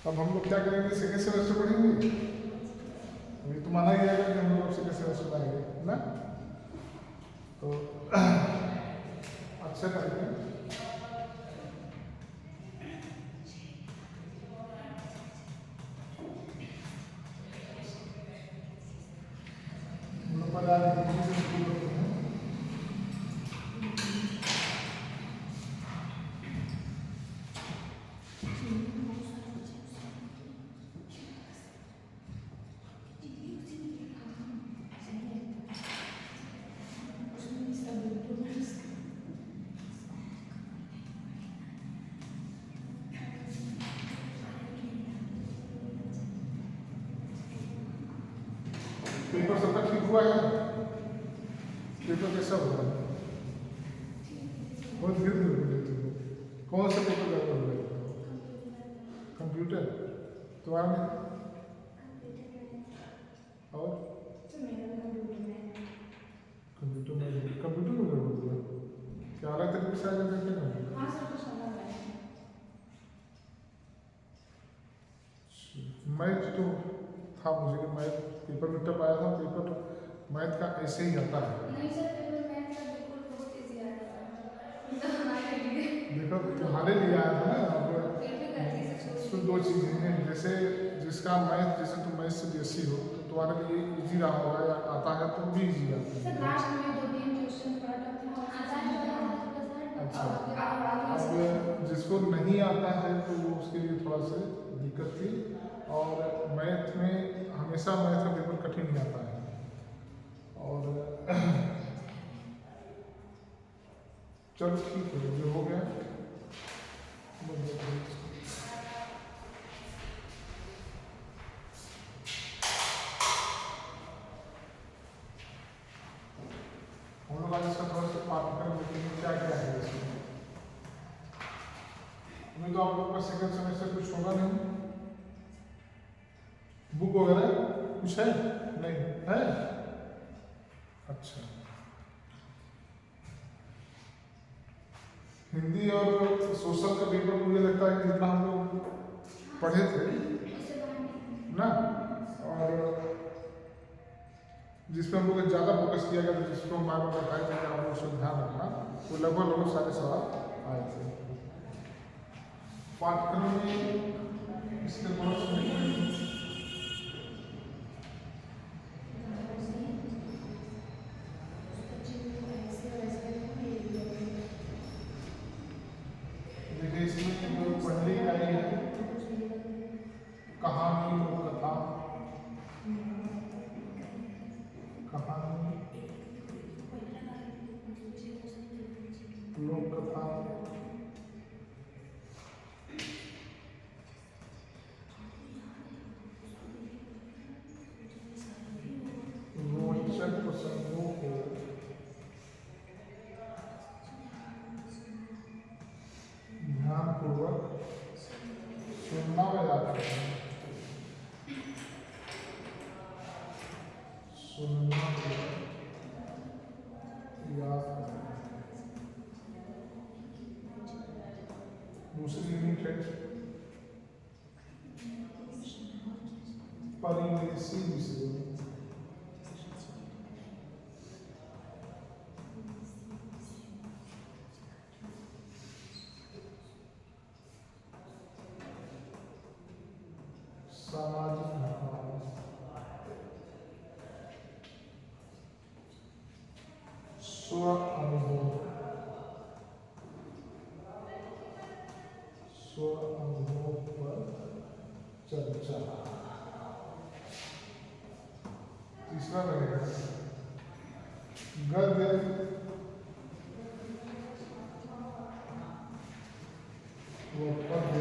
अब हम लोग क्या करेंगे, सेकेंड सेमेस्टर पढ़ेंगे। अभी तो माना ही जाएगा कि हम लोग सेकेंड सेमेस्टर आएंगे ना, तो अच्छा करेंगे। हम लोग पढ़ा पेपर सबका ठीक हुआ है। पेपर कैसा हुआ है? बहुत धीरे धीरे बोले तुम। कौन सा पेपर ज़्यादा हो गया? कंप्यूटर तुम्हारा में और कंप्यूटर में गड़बड़ हुआ। क्या अलग तरीके से आ जाता है क्या? मैथ तो था मुझे कि मैथ पेपर में टप आया था। पेपर मैथ का ऐसे ही आता है। नहीं सर, पेपर मैथ का बिल्कुल बहुत इजी आया था हमारे लिए। देखो तुम्हारे लिए आया था ना। अब फिर भी गलती से छोड़ इसमें दो चीज़ें हैं, जैसे जिसका मैथ, जैसे तुम मैथ से बीएससी हो तो तुम्हारे लिए इजी रहा होगा, या आता है तो भी इजी आता है। सर लास्ट में 2-3 क्वेश्चन थोड़ा टफ था, आता है तो अच्छा, अब जिसको नहीं आता है तो वो उसके लिए थोड़ा सा दिक्कत थी। और मैथ में हमेशा मैथ का पेपर कठिन ही आता है। और चलो ठीक है, जो हो गया हम लोग आज इसका थोड़ा सा पाठ्यक्रम देखेंगे क्या क्या है इसमें। अभी तो आप लोग का सेकंड सेमेस्टर कुछ होगा नहीं, बुक वगैरह कुछ है नहीं है? अच्छा, हिंदी और सोशल का पेपर मुझे लगता है कि जितना हम लोग पढ़े थे ना, और जिसमें हम लोग ज़्यादा फोकस किया गया था, जिसको हम बार बार बताए थे कि आप लोग उसको ध्यान रखना, वो लगभग सारे सवाल आए थे पाठ्यक्रम में। इसके बहुत देखिए, इसमें जो पहली इकाई है कहानी लोक कथा, कहानी लोक कथा, रोचक प्रसंगों को ध्यानपूर्वक सुनना व याद करना, सुनना व याद करना। दूसरी यूनिट है परिवेशी विषय। सामाजिक घटनाएं, स्व अनुभव, स्व अनुभव पर चर्चा। तीसरा रहेगा गद्य व पद्य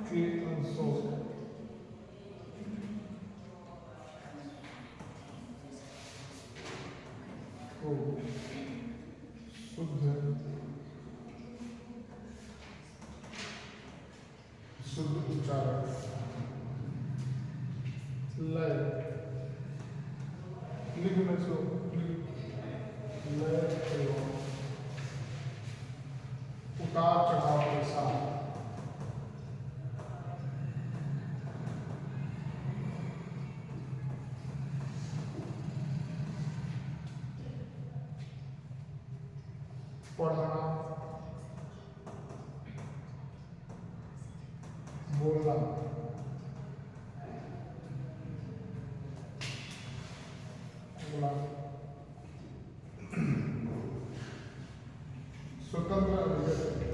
के अंशों को शुद्ध उच्चारण, लय, लिखने से पढ़ना, बोलना, अगला स्वतंत्र अभिव्यक्ति,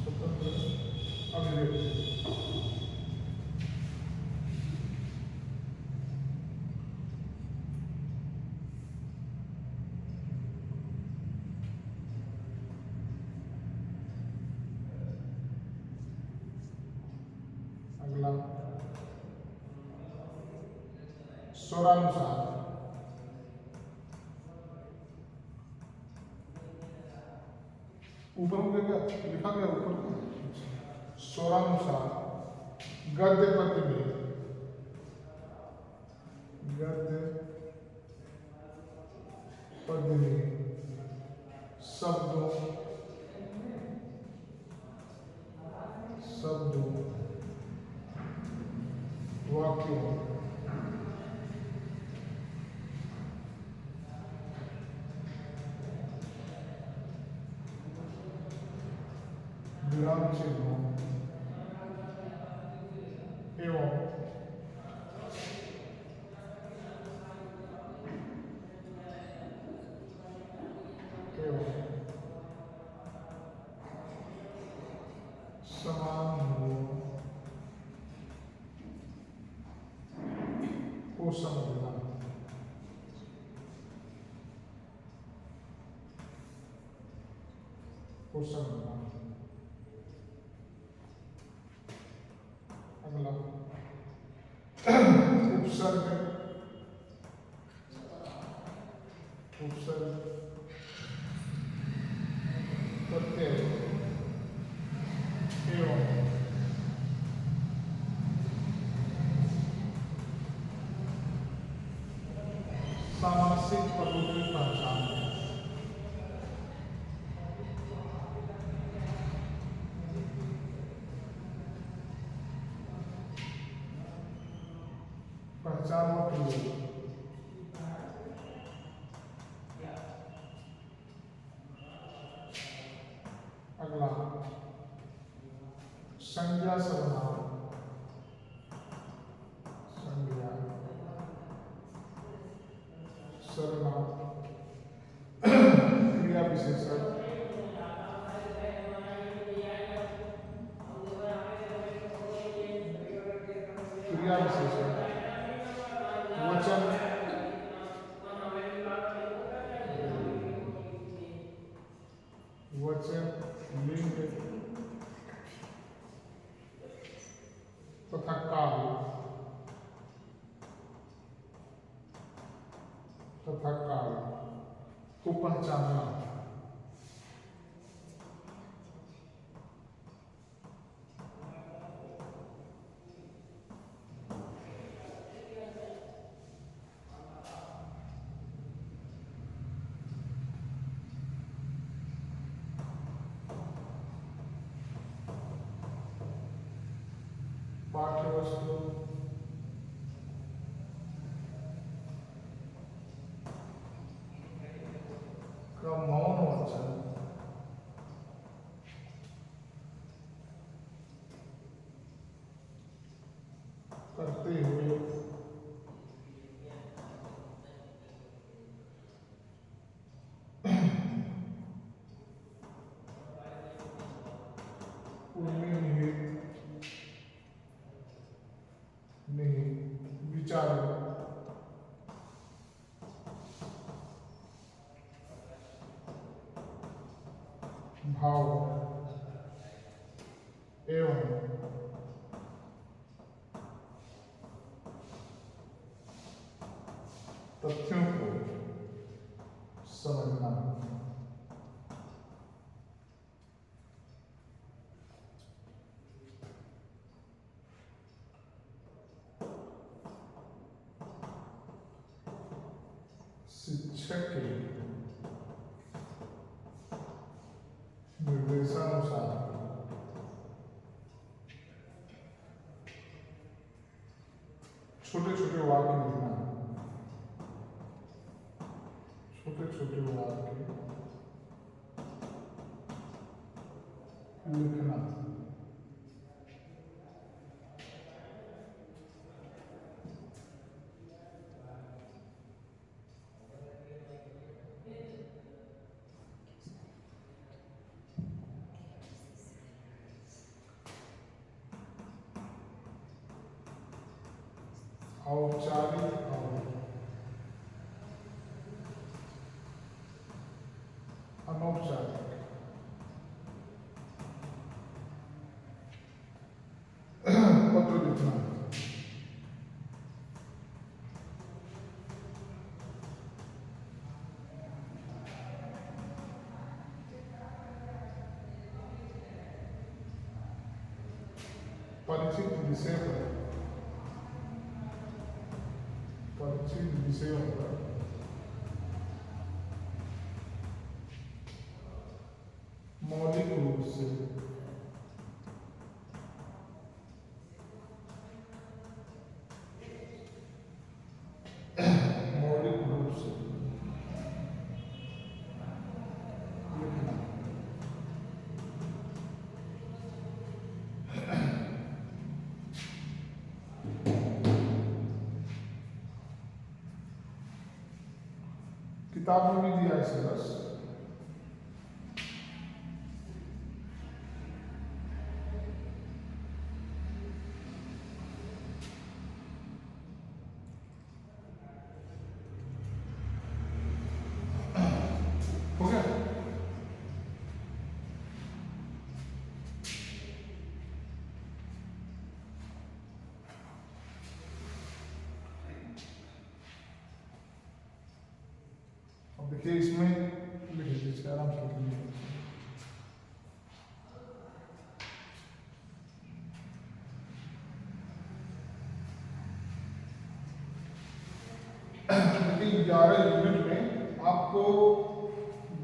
स्वतंत्र अभिव्यक्ति, अगला स्वरानुसार, ऊपर हो गया क्या, लिखा गया ऊपर का? स्वरानुसार, गद्य पद्य में, गद्य पद्य में शब्दों वाक्यों विराम चिन्हों एवं समान मूल्यों को समझना, अगला उपसर्ग, प्रत्यय एवं सामासिक पदों की पहचान, पहचानों के लिए अगला संज्ञा सर्वनाम, क्रिया विशेषण, वचन लिंग तथा काल को पहचानना, पाठ्य वस्तु का मौन वचन करते हुए उनमें निहित विचारों भाव एवं तथ्यों को समझना, शिक्षक के निर्देशानुसार छोटे छोटे वाक्य लिखना, छोटे छोटे वाक्य लिखना। औपचारिक और अनौपचारिक पत्र लिखना। परिचित विषय पर, परिचित विषयों पर मौलिक रूप से मौलिक रूप से लिखना। किताब में भी दिया है सिलेबस। हो गया? अब देखिए इसमें लिख लीजिए, आराम से लिख लीजिए। देखिए 11 यूनिट में आपको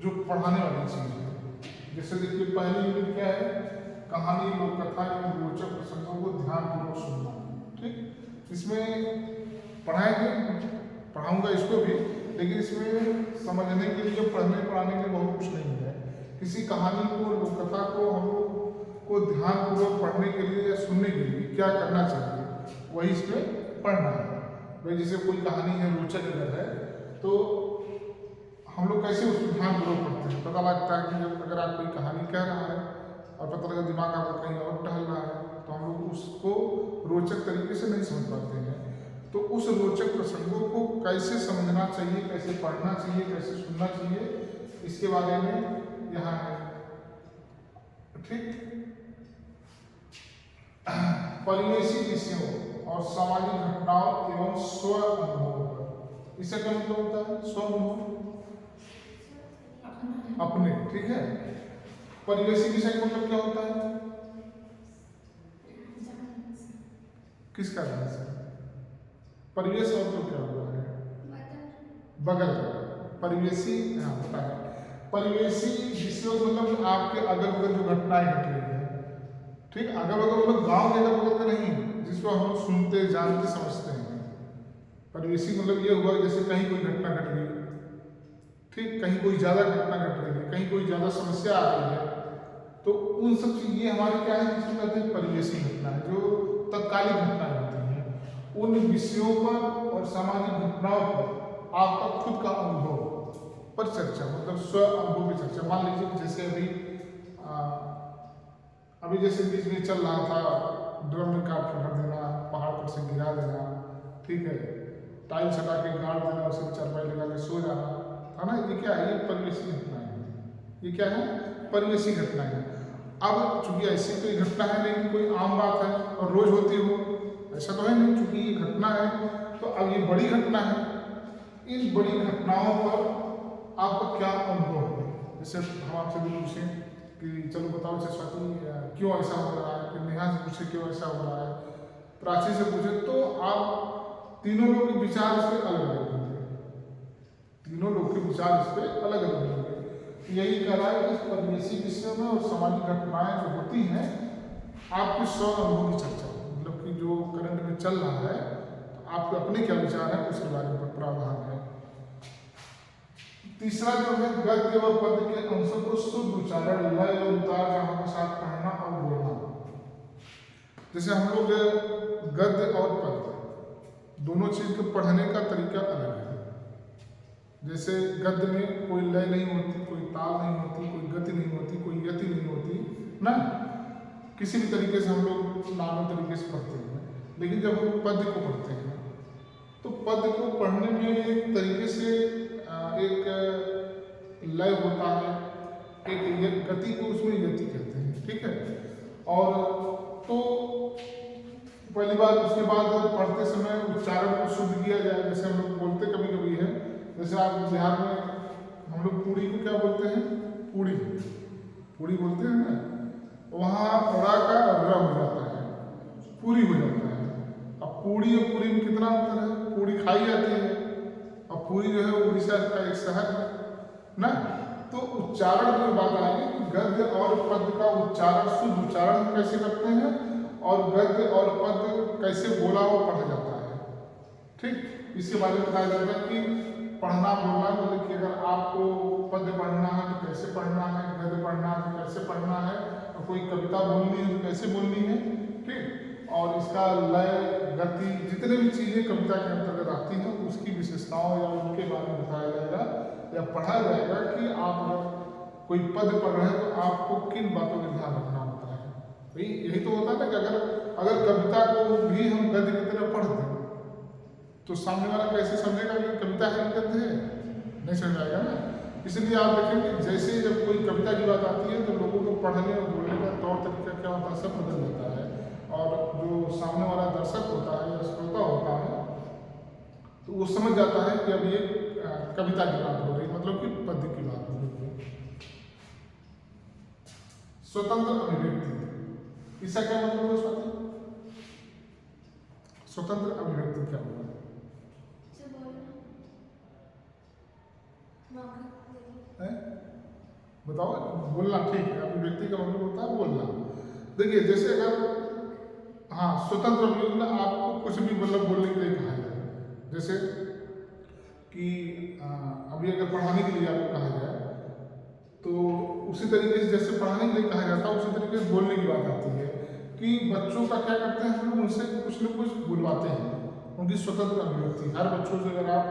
जो पढ़ाने वाली चीज है, जैसे देखिए पहली यूनिट क्या है, कहानी, लोक कथा एवं रोचक प्रसंगों को ध्यानपूर्वक सुनना। ठीक, इसमें पढ़ाऊंगा इसको भी, लेकिन इसमें समझने के लिए, पढ़ने पढ़ाने के लिए बहुत कुछ नहीं है। किसी कहानी को, लोक कथा को हम लोग को ध्यानपूर्वक पढ़ने के लिए या सुनने के लिए क्या करना चाहिए, वही इसमें पढ़ना है। भाई जैसे कोई कहानी है, रोचक अगर है, तो हम लोग कैसे उसको ध्यानपूर्वक पढ़ते हैं। पता लगता है कि जब अगर आप कोई कहानी कह रहा है और पता लगा दिमाग आपका कहीं और टहल रहा है, तो हम लोग उसको रोचक तरीके से नहीं समझ पाते हैं। तो उस रोचक प्रसंगों को कैसे समझना चाहिए, कैसे पढ़ना चाहिए, कैसे सुनना चाहिए, इसके बारे में यहाँ है। ठीक, परिवेशी विषयों और सामाजिक घटनाओं एवं स्व अनुभव पर, इससे क्या मतलब होता है? स्व अनुभव अपने। ठीक है, परिवेशी विषय का मतलब क्या होता है? किसका ध्यान से? परिवेश और तो क्या हुआ है? बगल। परिवेशी, हाँ पता है। परिवेशी विषयों मतलब आपके अगल बगल जो घटनाएं घट रही है। ठीक, अगल बगल मतलब गांव के अगल बगल का नहीं, जिसको हम लोग सुनते, जानते, समझते हैं। परिवेशी मतलब ये हुआ जैसे कहीं कोई घटना घट गई, ठीक, कहीं कोई ज्यादा घटना घट रही है, कहीं कोई ज्यादा समस्या आ रही है, तो उन सब चीज ये हमारे क्या है, जिसको कहते हैं परिवेशी घटना है, जो तत्कालिक घटनाएं होती हैं। उन विषयों पर और सामाजिक घटनाओं पर आपका खुद का अनुभव पर चर्चा, मतलब स्व अनुभव की चर्चा। मान लीजिए कि जैसे अभी जैसे बीच में चल रहा था, ड्रम में काट के भर देना, पहाड़ पर से गिरा देना, ठीक है, टाइल्स हटा के गाड़ देना, उसे चारपाई लगा के सो जाना, है ना। ये क्या है? ये परिवेशी घटना है। ये क्या है? परिवेशी घटना है। अब चूंकि ऐसी कोई घटना है नहीं, कोई आम बात है और रोज होती हो, ऐसा तो है नहीं, चूंकि ये घटना है तो अब ये बड़ी घटना है। इन बड़ी घटनाओं पर आपका क्या अनुभव है? जैसे हम आपसे भी पूछें कि चलो बताओ सरस्वती क्यों ऐसा हो रहा है, फिर नेहा से पूछे क्यों ऐसा हो रहा है, प्राची से पूछे, तो आप तीनों लोग के विचार इस पर अलग अलग होंगे। तीनों लोग के विचार इस पर अलग अलग होंगे। यही कह रहा है कि परिवेशी विषयों में और सामाजिक घटनाएं जो होती हैं, आपके स्व अनुभव की चर्चा, मतलब कि जो करंट में चल रहा है, तो आपके अपने क्या विचार है उसके बारे में प्रावधान है। तीसरा जो है गद्य व पद्य के अंशों को शुद्ध उच्चारण, लय और उतार जहां के साथ पढ़ना और बोलना। जैसे हम लोग गद्य और पद्य दोनों चीज को पढ़ने का तरीका अलग है। जैसे गद्य में कोई लय नहीं होती, कोई ताल नहीं होती, कोई गति नहीं होती, कोई यति नहीं होती ना, किसी भी तरीके से हम लोग नॉर्मल तरीके से पढ़ते हैं। लेकिन जब हम पद्य को पढ़ते हैं तो पद्य को पढ़ने में एक तरीके से एक लय होता है, एक गति को उसमें यति कहते हैं, ठीक है। और तो पहली बात, उसके बाद पढ़ते समय उच्चारण को शुद्ध किया जाए। जैसे हम लोग बोलते कभी कभी है, जैसे आप बिहार में हम लोग पूड़ी को क्या बोलते हैं, पूड़ी पूड़ी बोलते हैं ना, वहाँ रा का र हो जाता है, पूरी हो जाता है। अब पूड़ी और पूरी में कितना अंतर है, पूड़ी खाई जाती है और पूरी जो है उड़ीसा का एक शहर है ना। तो उच्चारण की बात आएगी कि गद्य और पद्य का उच्चारण, शुद्ध उच्चारण कैसे करते हैं और गद्य और पद्य कैसे बोला वो पढ़ा जाता है, ठीक। इसके बारे में बताया जाता है कि पढ़ना बोलना, मतलब कि अगर आपको पद्य पढ़ना है तो कैसे पढ़ना है, गद्य पढ़ना है तो कैसे पढ़ना है, और कोई कविता बोलनी है तो कैसे बोलनी है, ठीक। और इसका लय, गति, जितने भी चीज़ें कविता के अंतर्गत आती हैं उसकी विशेषताओं या उनके बारे में बताया जाएगा या पढ़ा जाएगा कि आप कोई पद पढ़ रहे हैं तो आपको किन बातों का ध्यान रखना होता है। भाई यही तो होता है ना कि अगर कविता को भी हम गद्य की तरह पढ़ दें तो सामने वाला कैसे समझेगा कि कविता है गद्य है, नहीं समझ आएगा ना। इसलिए आप देखेंगे जैसे जब कोई कविता की बात आती है तो लोगों को पढ़ने और बोलने का तौर तरीका क्या होता है, सब बदल जाता है। और जो सामने वाला दर्शक होता है या श्रोता होता है तो वो समझ जाता है कि अब ये कविता की बात हो रही है, मतलब कि पद्य की बात हो रही है। स्वतंत्र अभिव्यक्ति, इसका क्या मतलब है स्वतंत्र अभिव्यक्ति क्या होगा? बताओ, बोलना, ठीक है। अभिव्यक्ति का मतलब होता है बोलना। देखिए जैसे अगर स्वतंत्र अभिव्यक्ति आपको कुछ भी मतलब बोलने के लिए कहा जाए, जैसे कि अभी अगर पढ़ाने के लिए आपको कहा जाए तो उसी तरीके से जैसे पढ़ाने के लिए कहा जाता है उसी तरीके से बोलने की बात आती है कि बच्चों का क्या करते हैं हम लोग, उनसे कुछ न कुछ बुलवाते हैं, उनकी स्वतंत्र अभिव्यक्ति। हर बच्चों से अगर आप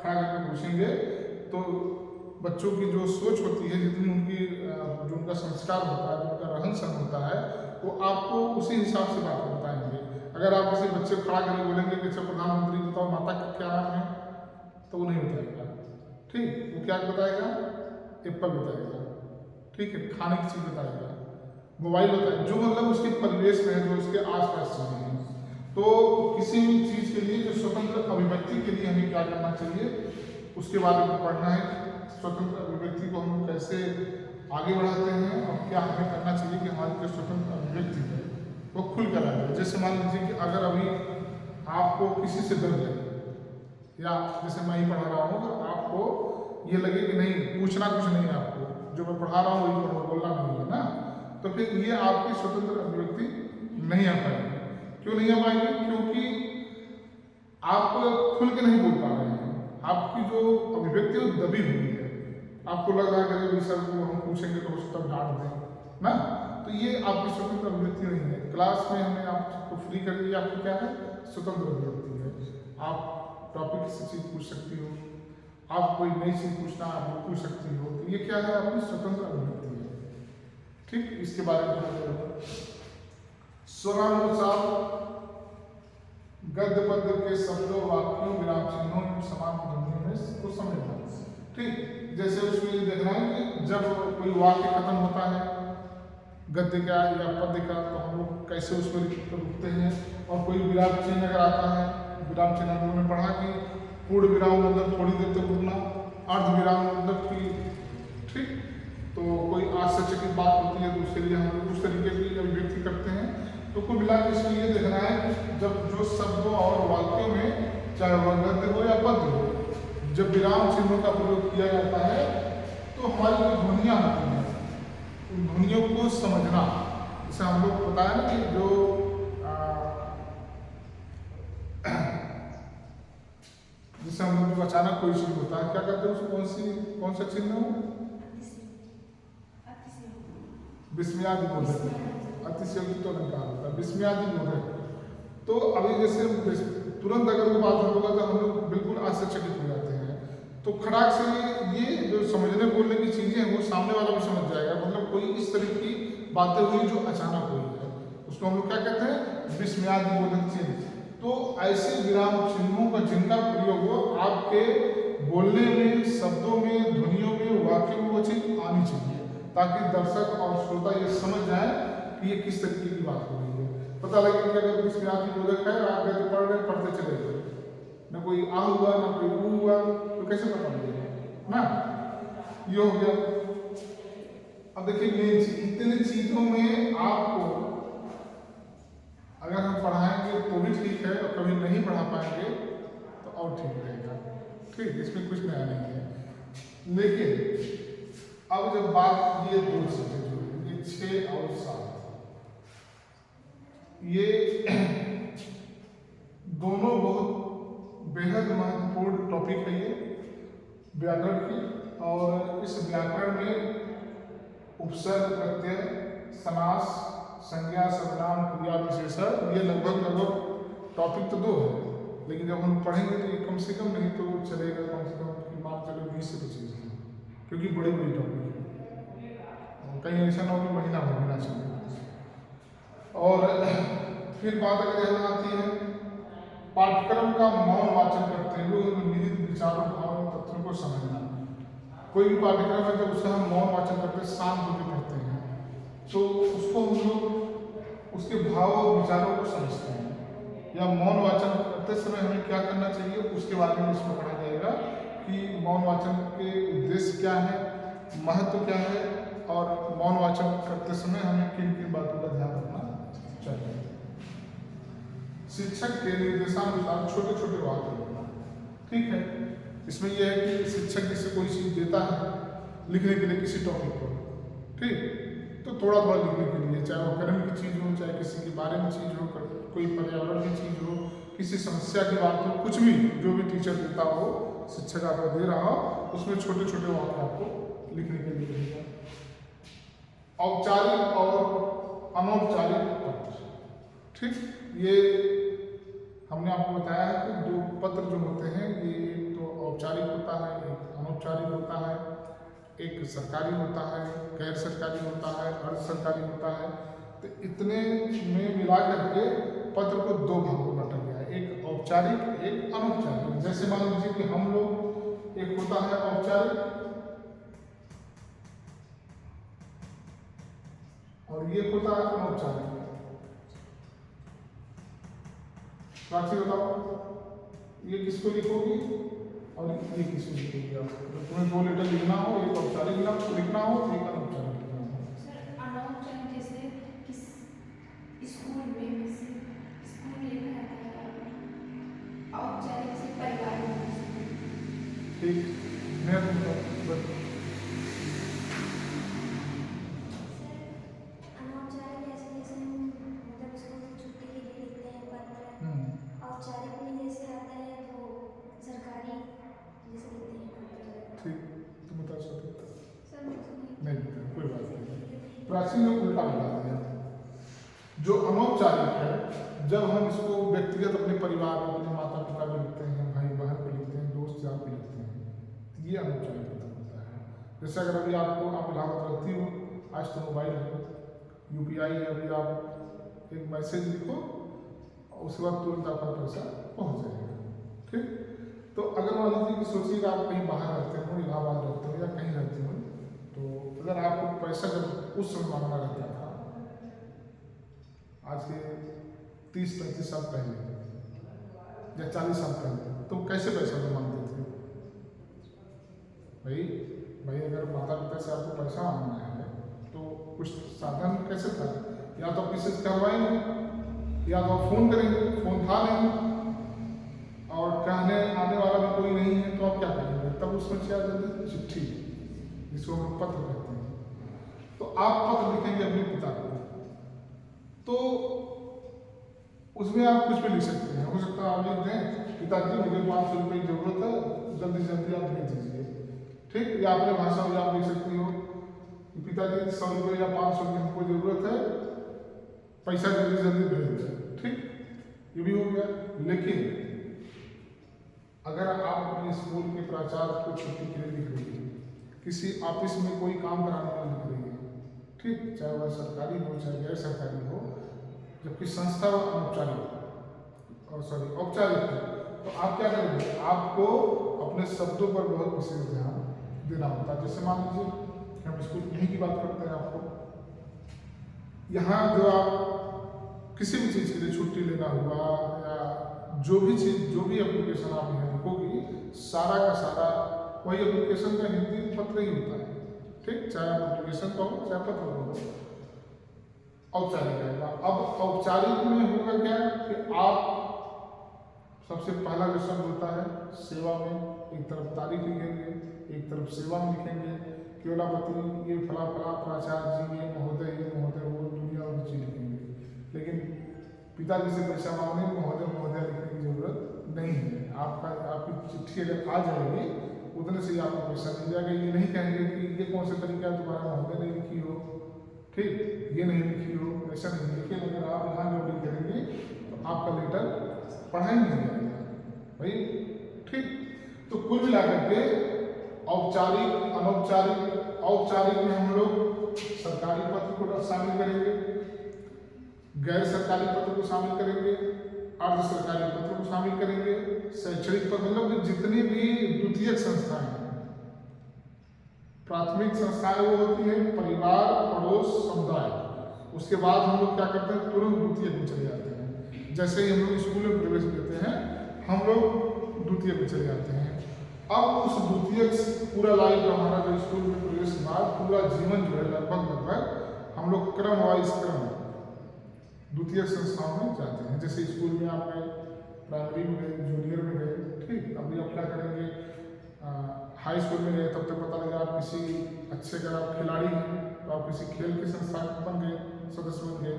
खड़ा करके पूछेंगे तो बच्चों की जो सोच होती है, जितनी उनकी जो उनका संस्कार होता है, जो उनका रहन सहन होता है, वो आपको उसी हिसाब से बात बताएंगे। अगर आप किसी बच्चे को खड़ा करके बोलेंगे कि अच्छा प्रधानमंत्री बताओ माता का क्या नाम है, तो वो नहीं बताएगा, ठीक। वो क्या बताएगा, एप्पल बताएगा, ठीक है, खाने की चीज़ बताएगा, मोबाइल बताएगा, जो मतलब उसके परिवेश में है, जो उसके आसपास चीज़ें हैं। तो किसी भी चीज़ के लिए जो स्वतंत्र अभिव्यक्ति के लिए हमें क्या करना चाहिए उसके बारे में पढ़ना है। स्वतंत्र अभिव्यक्ति को हम कैसे आगे बढ़ाते हैं और क्या हमें करना चाहिए कि हमारी जो स्वतंत्र अभिव्यक्ति है वो खुल कर आ जाए। जैसे मान लीजिए कि अगर अभी आपको किसी से डर लगे, या जैसे मैं ही पढ़ा रहा हूँ तो आपको ये लगे कि नहीं पूछना कुछ नहीं है, आपको जो मैं पढ़ा रहा हूँ वही पढ़ो, बोलना नहीं है ना, तो फिर ये आपकी स्वतंत्र अभिव्यक्ति नहीं आ पाएगी। क्यों नहीं आ पाएगी? क्योंकि आप खुल के नहीं बोल पा रहे हैं, आपकी जो अभिव्यक्ति है वो दबी हुई है। आपको लग रहा है कि सर को हम पूछेंगे तो उस तब डांट दें ना, तो ये आपकी स्वतंत्र अभिव्यक्ति नहीं है। क्लास में हमने आपको फ्री कर दिया, आपको क्या है, स्वतंत्र अभिव्यक्ति है। आप टॉपिक से चीज़ पूछ सकती हो, आप कोई नई चीज़ पूछना आप वो पूछ सकती हो, तो ये क्या है, आपकी स्वतंत्र अभिव्यक्ति है, ठीक। इसके बारे में स्वरानुसार गद्य पद्य के शब्दों, वाक्यों, विराम चिन्हों एवं समान ध्वनियों में को समझना, ठीक। जैसे उसमें देखना है कि जब कोई वाक्य खत्म होता है गद्य का या पद्य का तो हम लोग कैसे उसमें रुकते हैं, और कोई विराम चिन्ह अगर आता है, विराम चिन्ह हम लोगों ने पढ़ा कि पूर्ण विराम मतलब थोड़ी देर तक रुकना, अर्ध विराम मतलब कि, ठीक। तो कोई आश्चर्यचकित बात होती है तो उसके लिए हम लोग उस तरीके की अभिव्यक्ति करते हैं। तो कुल मिला के इसमें ये देखना है कि जब जो शब्दों और वाक्यों में चाहे वह गद्य हो या पद्य हो, जब विराम चिन्हों का प्रयोग किया जाता है तो हमारी जो ध्वनियाँ होती हैं उन ध्वनियों को समझना। जैसे हम लोग बताया ना कि जो जैसे हम लोग जो अचानक कोई चीज होता है क्या कहते हैं उसको, कौन सा चिन्ह हो, विस्मयादिबोधक, अतिशयोक्ति तो अलंकार होता है, विस्मयादिबोधक। तो अभी जैसे तुरंत अगर वो बात होगा तो हम लोग बिल्कुल आश्चर्यचकित हो जाते हैं। तो खड़ाक से ये जो समझने बोलने की चीजें हैं वो सामने वाला भी समझ जाएगा, मतलब कोई इस तरह की बातें हुई जो अचानक हुई है, उसको हम लोग क्या कहते हैं, विस्मयादिबोधक चिन्ह। तो ऐसे विराम चिन्हों का जिनका प्रयोग हो आपके बोलने में, शब्दों में, ध्वनियों में, वाक्यों में वो चीज आनी चाहिए, ताकि दर्शक और श्रोता ये समझ जाए कि ये किस तरीके की बात हो रही है। पता लगे कि अगर विस्मयादिबोधक है आप कहते पढ़ रहे पढ़ते चले गए, न कोई आ हुआ न कोई ऊ हुआ, तो कैसे पता लगेगा ना, ये हो गया। अब देखिए मेन चीज, इतनी चीजों में आपको अगर हम पढ़ाएंगे तो भी ठीक है, और कभी नहीं पढ़ा पाएंगे तो और ठीक रहेगा, ठीक, इसमें कुछ नया नहीं है। लेकिन अब जब बात ये दो चीजें जो है ये 6 और 7, ये दोनों बहुत बेहद महत्वपूर्ण टॉपिक है ये व्याकरण की। और इस व्याकरण में उपसर्ग, प्रत्यय, समास, संज्ञा, सर्वनाम, क्रिया, विशेषण, ये लगभग टॉपिक तो 2 है, लेकिन जब हम पढ़ेंगे तो ये कम से कम नहीं तो चलेगा कम से कम मान चलो 20 से 25 दिन, क्योंकि बड़ी बड़ी टॉपिक है, कहीं ऐसा ना हो कि महीना भर ना चले। और फिर बात अगर यहाँ आती है पाठ्यक्रम का मौन वाचन करते हुए निहित विचारों, भावों, तथ्यों को समझना। कोई भी पाठ्यक्रम है जब उसका हम मौन वाचन करते हैं, शांत होकर पढ़ते हैं, तो उसको हम लोग उसके भाव और विचारों को समझते हैं, या मौन वाचन करते समय हमें क्या करना चाहिए उसके बारे में इसमें पढ़ा जाएगा कि मौन वाचन के उद्देश्य क्या है, महत्व क्या है, और मौन वाचन करते समय हमें किन किन बातों का ध्यान रखना चाहिए। शिक्षक के निर्देशानुसार छोटे छोटे वाक्य लिखना, ठीक है। इसमें यह है कि शिक्षक जिसे कोई चीज देता है लिखने के लिए किसी टॉपिक पर, ठीक, तो थोड़ा थोड़ा लिखने के लिए, चाहे वो कर्म की चीज हो, चाहे किसी के बारे में चीज हो, कोई पर्यावरण की चीज हो, किसी समस्या की बात हो, कुछ भी जो भी टीचर देता हो, शिक्षक आपको दे रहा हो, उसमें छोटे छोटे वाक्य आपको लिखने के लिए देगा। औपचारिक और अनौपचारिक पत्र, ठीक, ये हमने आपको बताया है कि 2 पत्र जो होते हैं, ये एक तो औपचारिक होता है, एक अनौपचारिक होता है, एक सरकारी होता है, गैर सरकारी होता है, अर्ध सरकारी होता है। तो इतने में मिला करके पत्र को 2 भागों में बांटा गया है, एक औपचारिक, एक अनौपचारिक। जैसे मान लीजिए कि हम लोग, एक होता है औपचारिक और ये होता है अनौपचारिक। साक्षी बताओ, ये किसको लिखोगी और ये किसको लिखोगी? आप तो तुम्हें 2 लेटर लिखना हो, एक औपचारिक लिखना हो, एक अनौपचारिक लिखना हो। सर अनौपचारिक जैसे किस स्कूल में लिखा जाता है, औपचारिक से परिवार में, ठीक, मैं बताऊँ औपचारिक में जैसे आता है तो सरकारी जैसे लिखते हैं। ठीक, तुम बता सकते सर नहीं, कोई बात नहीं। प्राचीन लोग उल्टा बता दिया। जो अनौपचारिक है, जब हम इसको व्यक्तिगत अपने परिवार, अपने माता पिता को लिखते हैं, भाई बहन को लिखते हैं, दोस्त यार को लिखते हैं, ये अनौपचारिक पत्र होता है। जैसे अगर अभी आप इलाहाबाद रहती हो, आज तो मोबाइल है, UPI है, अभी आप एक मैसेज लिखो, उसके बाद तुरंत आपका पैसा पहुंच जाएगा, ठीक। तो अगर मान लीजिए कि सोचिए आप कहीं बाहर रहते हो, इलाहाबाद रहते हो या कहीं रहते हो, तो अगर आपको पैसा जब उस समय मांगना रहता था, आज के 30-35 साल पहले या 40 साल पहले, तो कैसे पैसा तो मांगते थे भाई अगर माता पिता से आपको पैसा मांगना है तो कुछ साधन कैसे था, या तो किसी से करवाएंगे या तो फोन करेंगे, फोन था नहीं और कहने आने वाला भी कोई नहीं है, तो आप क्या करेंगे? तब उसमें क्या देते, चिट्ठी, जिसको हम पत्र कहते हैं। तो आप पत्र लिखेंगे अपने पिता को, तो उसमें आप कुछ भी लिख सकते हैं। हो सकता है आप लिख दें पिताजी मुझे 500 रुपये की जरूरत है, जल्दी से जल्दी आप भेज दीजिए, ठीक। या अपने भाषा में आप लिख सकती हो कि पिताजी 100 रुपये या 500 रुपये हमको जरूरत है, पैसा जल्दी से जल्दी भेज दें, ठीक। ये भी हो गया। लेकिन अगर आप अपने स्कूल के प्राचार्य को छुट्टी के लिए लिख रही है, किसी ऑफिस में कोई काम कराने के लिए लिख रही है, ठीक, चाहे वह सरकारी हो चाहे गैर सरकारी हो, जबकि संस्था औपचारिक औपचारिक है, तो आप क्या करेंगे, आपको अपने शब्दों पर बहुत विशेष ध्यान देना होता है। जैसे मान लीजिए कि हम स्कूल यहीं की बात करते हैं, आपको यहाँ जो आप किसी भी चीज़ के लिए छुट्टी लेना हुआ या जो भी चीज़, जो भी एप्लीकेशन आप यहाँ लिखोगी, सारा का सारा वही एप्लीकेशन का हिंदी पत्र ही होता है, ठीक। चाहे आप एप्लीकेशन कहो चाहे पत्र कहो, औपचारिक रहेगा। अब औपचारिक में होगा क्या कि आप सबसे पहला जो शब्द होता है सेवा में, एक तरफ तारीख लिखेंगे, एक तरफ सेवा में लिखेंगे, केवलापति ये फला फला प्राचार्य जी ये महोदय वो दुनिया और चीज लिखेंगे। लेकिन पिताजी से पैसा मांगने महोदय महोदय लिखने की जरूरत नहीं है। आपकी चिट्ठी अगर आ जाएगी उतने से ही आपको पैसा मिल जाएगा। ये नहीं कहेंगे कि ये कौन सा तरीका है तुम्हारा महोदय नहीं लिखी हो, ठीक, ये नहीं लिखी हो, ऐसा नहीं। लेकिन अगर आप यहाँ गड़बड़ी करेंगे तो आपका लेटर पढ़ाई नहीं जाएगा भाई, ठीक। तो कुल मिलाकर के औपचारिक अनौपचारिक, औपचारिक में हम लोग सरकारी पत्र को शामिल करेंगे, गैर सरकारी पत्र को शामिल करेंगे, अर्ध सरकारी पत्र को शामिल करेंगे, शैक्षणिक पत्र, मतलब जितनी भी द्वितीयक संस्थाएं हैं। प्राथमिक संस्थाएं वो होती है परिवार, पड़ोस, समुदाय, उसके बाद हम लोग क्या करते हैं, तुरंत द्वितीयक में चले जाते हैं। जैसे ही हम लोग स्कूल में प्रवेश लेते हैं हम लोग द्वितीयक में चले जाते हैं। अब उस द्वितीयक पूरा लाइफ हमारा जो स्कूल में प्रवेश के बाद पूरा जीवन जो है लगभग हम लोग क्रम वाइज क्रम द्वितीयक संस्थाओं में जाते हैं। जैसे स्कूल में आप गए, प्राइमरी में गए, जूनियर में गए, ठीक। अभी आप क्या करेंगे, हाई स्कूल में गए, तब तक पता लगा आप किसी अच्छे अगर आप खिलाड़ी हैं तो आप किसी खेल की संस्था बन गए, सदस्य बन गए,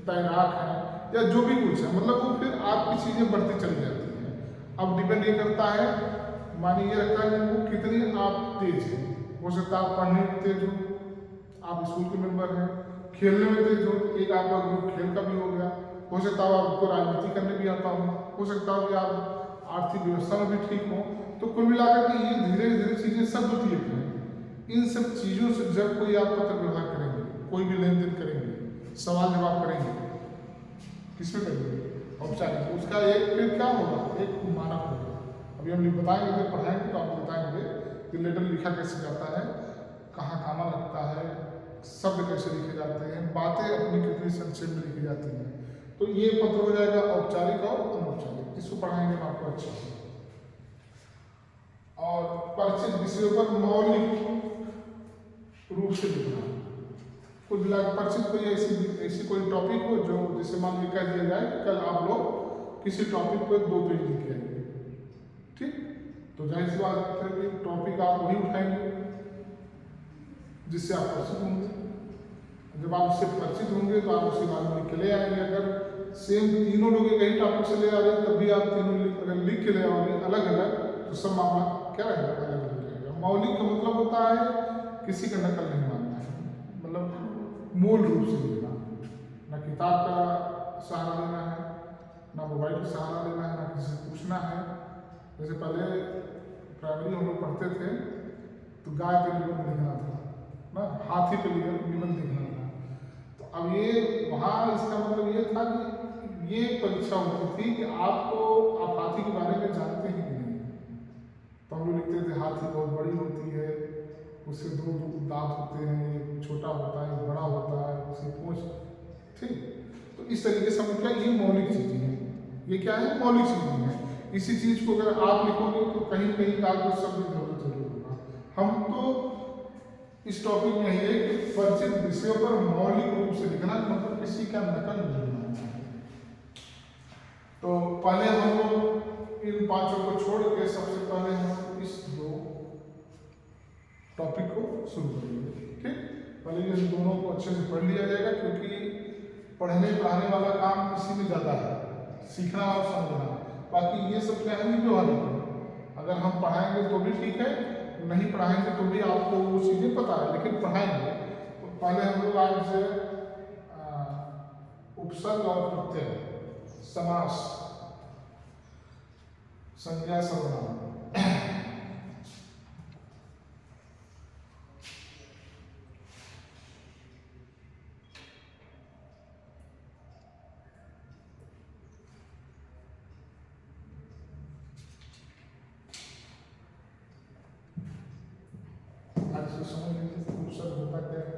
तैराक हैं या जो भी कुछ है, मतलब वो फिर आपकी चीज़ें बढ़ती चली जाती हैं। अब डिपेंड ये करता है, मानिए ये रखता है कि वो कितनी आप तेज हैं। हो सकता है आप पढ़ने में तेज हो, आप स्कूल के मेंबर हैं, खेलने में तेज हो, एक आपका ग्रुप खेल का भी हो गया, हो सकता है आपको राजनीति करने भी आता हो सकता है कि आप आर्थिक व्यवस्था में भी ठीक हो। तो कुल मिलाकर के ये धीरे धीरे चीज़ें सब द्वितीयक हैं। इन सब चीज़ों से जब कोई आप पत्र व्यवहार करेंगे, कोई भी लेन देन करेंगे, सवाल जवाब करेंगे, किसमें करेंगे, औपचारिक, उसका एक फिर क्या होगा, एक मानक होगा। अभी हम बताएंगे, जब पढ़ाएंगे तो आपको बताएंगे कि लेटर लिखा कैसे जाता है, कहाँ कामा लगता है, शब्द कैसे लिखे जाते हैं, बातें अपनी कितनी संक्षेप में लिखी जाती हैं। तो ये पत्र हो जाएगा औपचारिक और अनौपचारिक, इसको पढ़ाएंगे हम आपको अच्छे से। और परिचित विषयों पर मौलिक रूप से लिखना, कुछ परिचित कोई ऐसी कोई टॉपिक हो जो, जैसे मान लीजिए कह दिया जाए कल आप लोग किसी टॉपिक पर 2 पेज लिख के आएंगे, ठीक। तो जाहिर सी बात है कि टॉपिक आप वही उठाएंगे जिससे आप परिचित होंगे। जब आप उससे परिचित होंगे तो आप उसी बारे में लिख के ले आएंगे। अगर सेम तीनों लोग एक ही टॉपिक से ले आ रहे हैं तब भी आप तीनों अगर लिख के ले आओगे अलग अलग, तो सब मामला क्या रहेगा, अलग अलग रहेगा। मौलिक का मतलब होता है किसी का नकल नहीं मानना है, मतलब मूल रूप से लिखना, ना किताब का सहारा लेना है, ना मोबाइल का सहारा लेना है, ना किसी से पूछना है। जैसे पहले प्राइमरी हम लोग पढ़ते थे तो गाय पे निबंध लिखना था ना, हाथी पे निबंध लिखना था। तो अब ये वहाँ इसका मतलब ये था कि ये परीक्षा होती थी कि आप हाथी के बारे में जानते हैं कि नहीं। तो हम लोग लिखते थे हाथी बहुत बड़ी होती है, उससे 2 दांत होते हैं, एक छोटा होता है, एक बड़ा होता है, उसकी पूंछ, ठीक। तो इस तरीके से हम क्या, ये मौलिक चीज़ें हैं, ये क्या है, मौलिक चीज़ें हैं। इसी चीज़ को अगर आप लिखोगे तो कहीं कहीं काल को शब्द जरूर होगा। हम तो इस टॉपिक में ये कि परिचित विषयों पर मौलिक रूप से लिखना, मतलब किसी का नकल नहीं बनाना है। तो पहले हम लोग इन 5 को छोड़ के सबसे पहले हम इस 2 टॉपिक को शुरू करेंगे, ठीक। पहले इन दोनों को अच्छे से पढ़ लिया जाएगा, क्योंकि पढ़ने पढ़ाने वाला काम इसी में ज़्यादा है, सीखना और समझना। बाकी ये सब क्या है, ये व्यवहारिक है। अगर हम पढ़ाएंगे तो भी ठीक है, नहीं पढ़ाएंगे तो भी आपको वो चीज़ें पता है, लेकिन पढ़ाएंगे तो पहले हम लोग आज उपसर्ग और प्रत्यय, समास, संज्ञा, सर्वनाम, आज से समझ लीजिए उपसर्ग होता क्या है।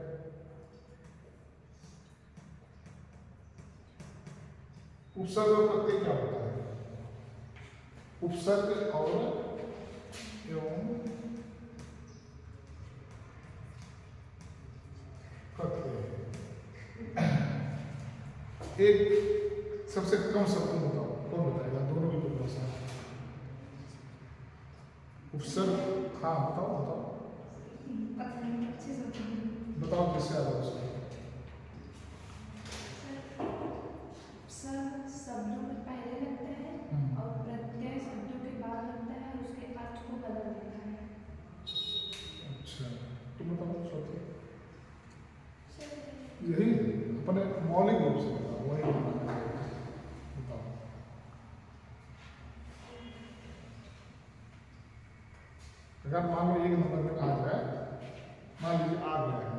उपसर्ग और प्रत्यय क्या होता है? उपसर्ग और एवं प्रत्यय एक सबसे कम शब्द बताओ, कौन बताएगा? दोनों की परिभाषा। उपसर्ग, हाँ बताओ बताओ बताओ, किससे आ रहा है उसका? शब्दों में पहले लगता है और प्रत्यय शब्दों के बाद लगता है और उसके अर्थ को बदल देता है। अच्छा, तुम बताओ चौथे। यही अपने मौलिक रूप से बताओ, वही बताओ। अगर मान लो एक नंबर में आ जाए, मान लीजिए आ गया है,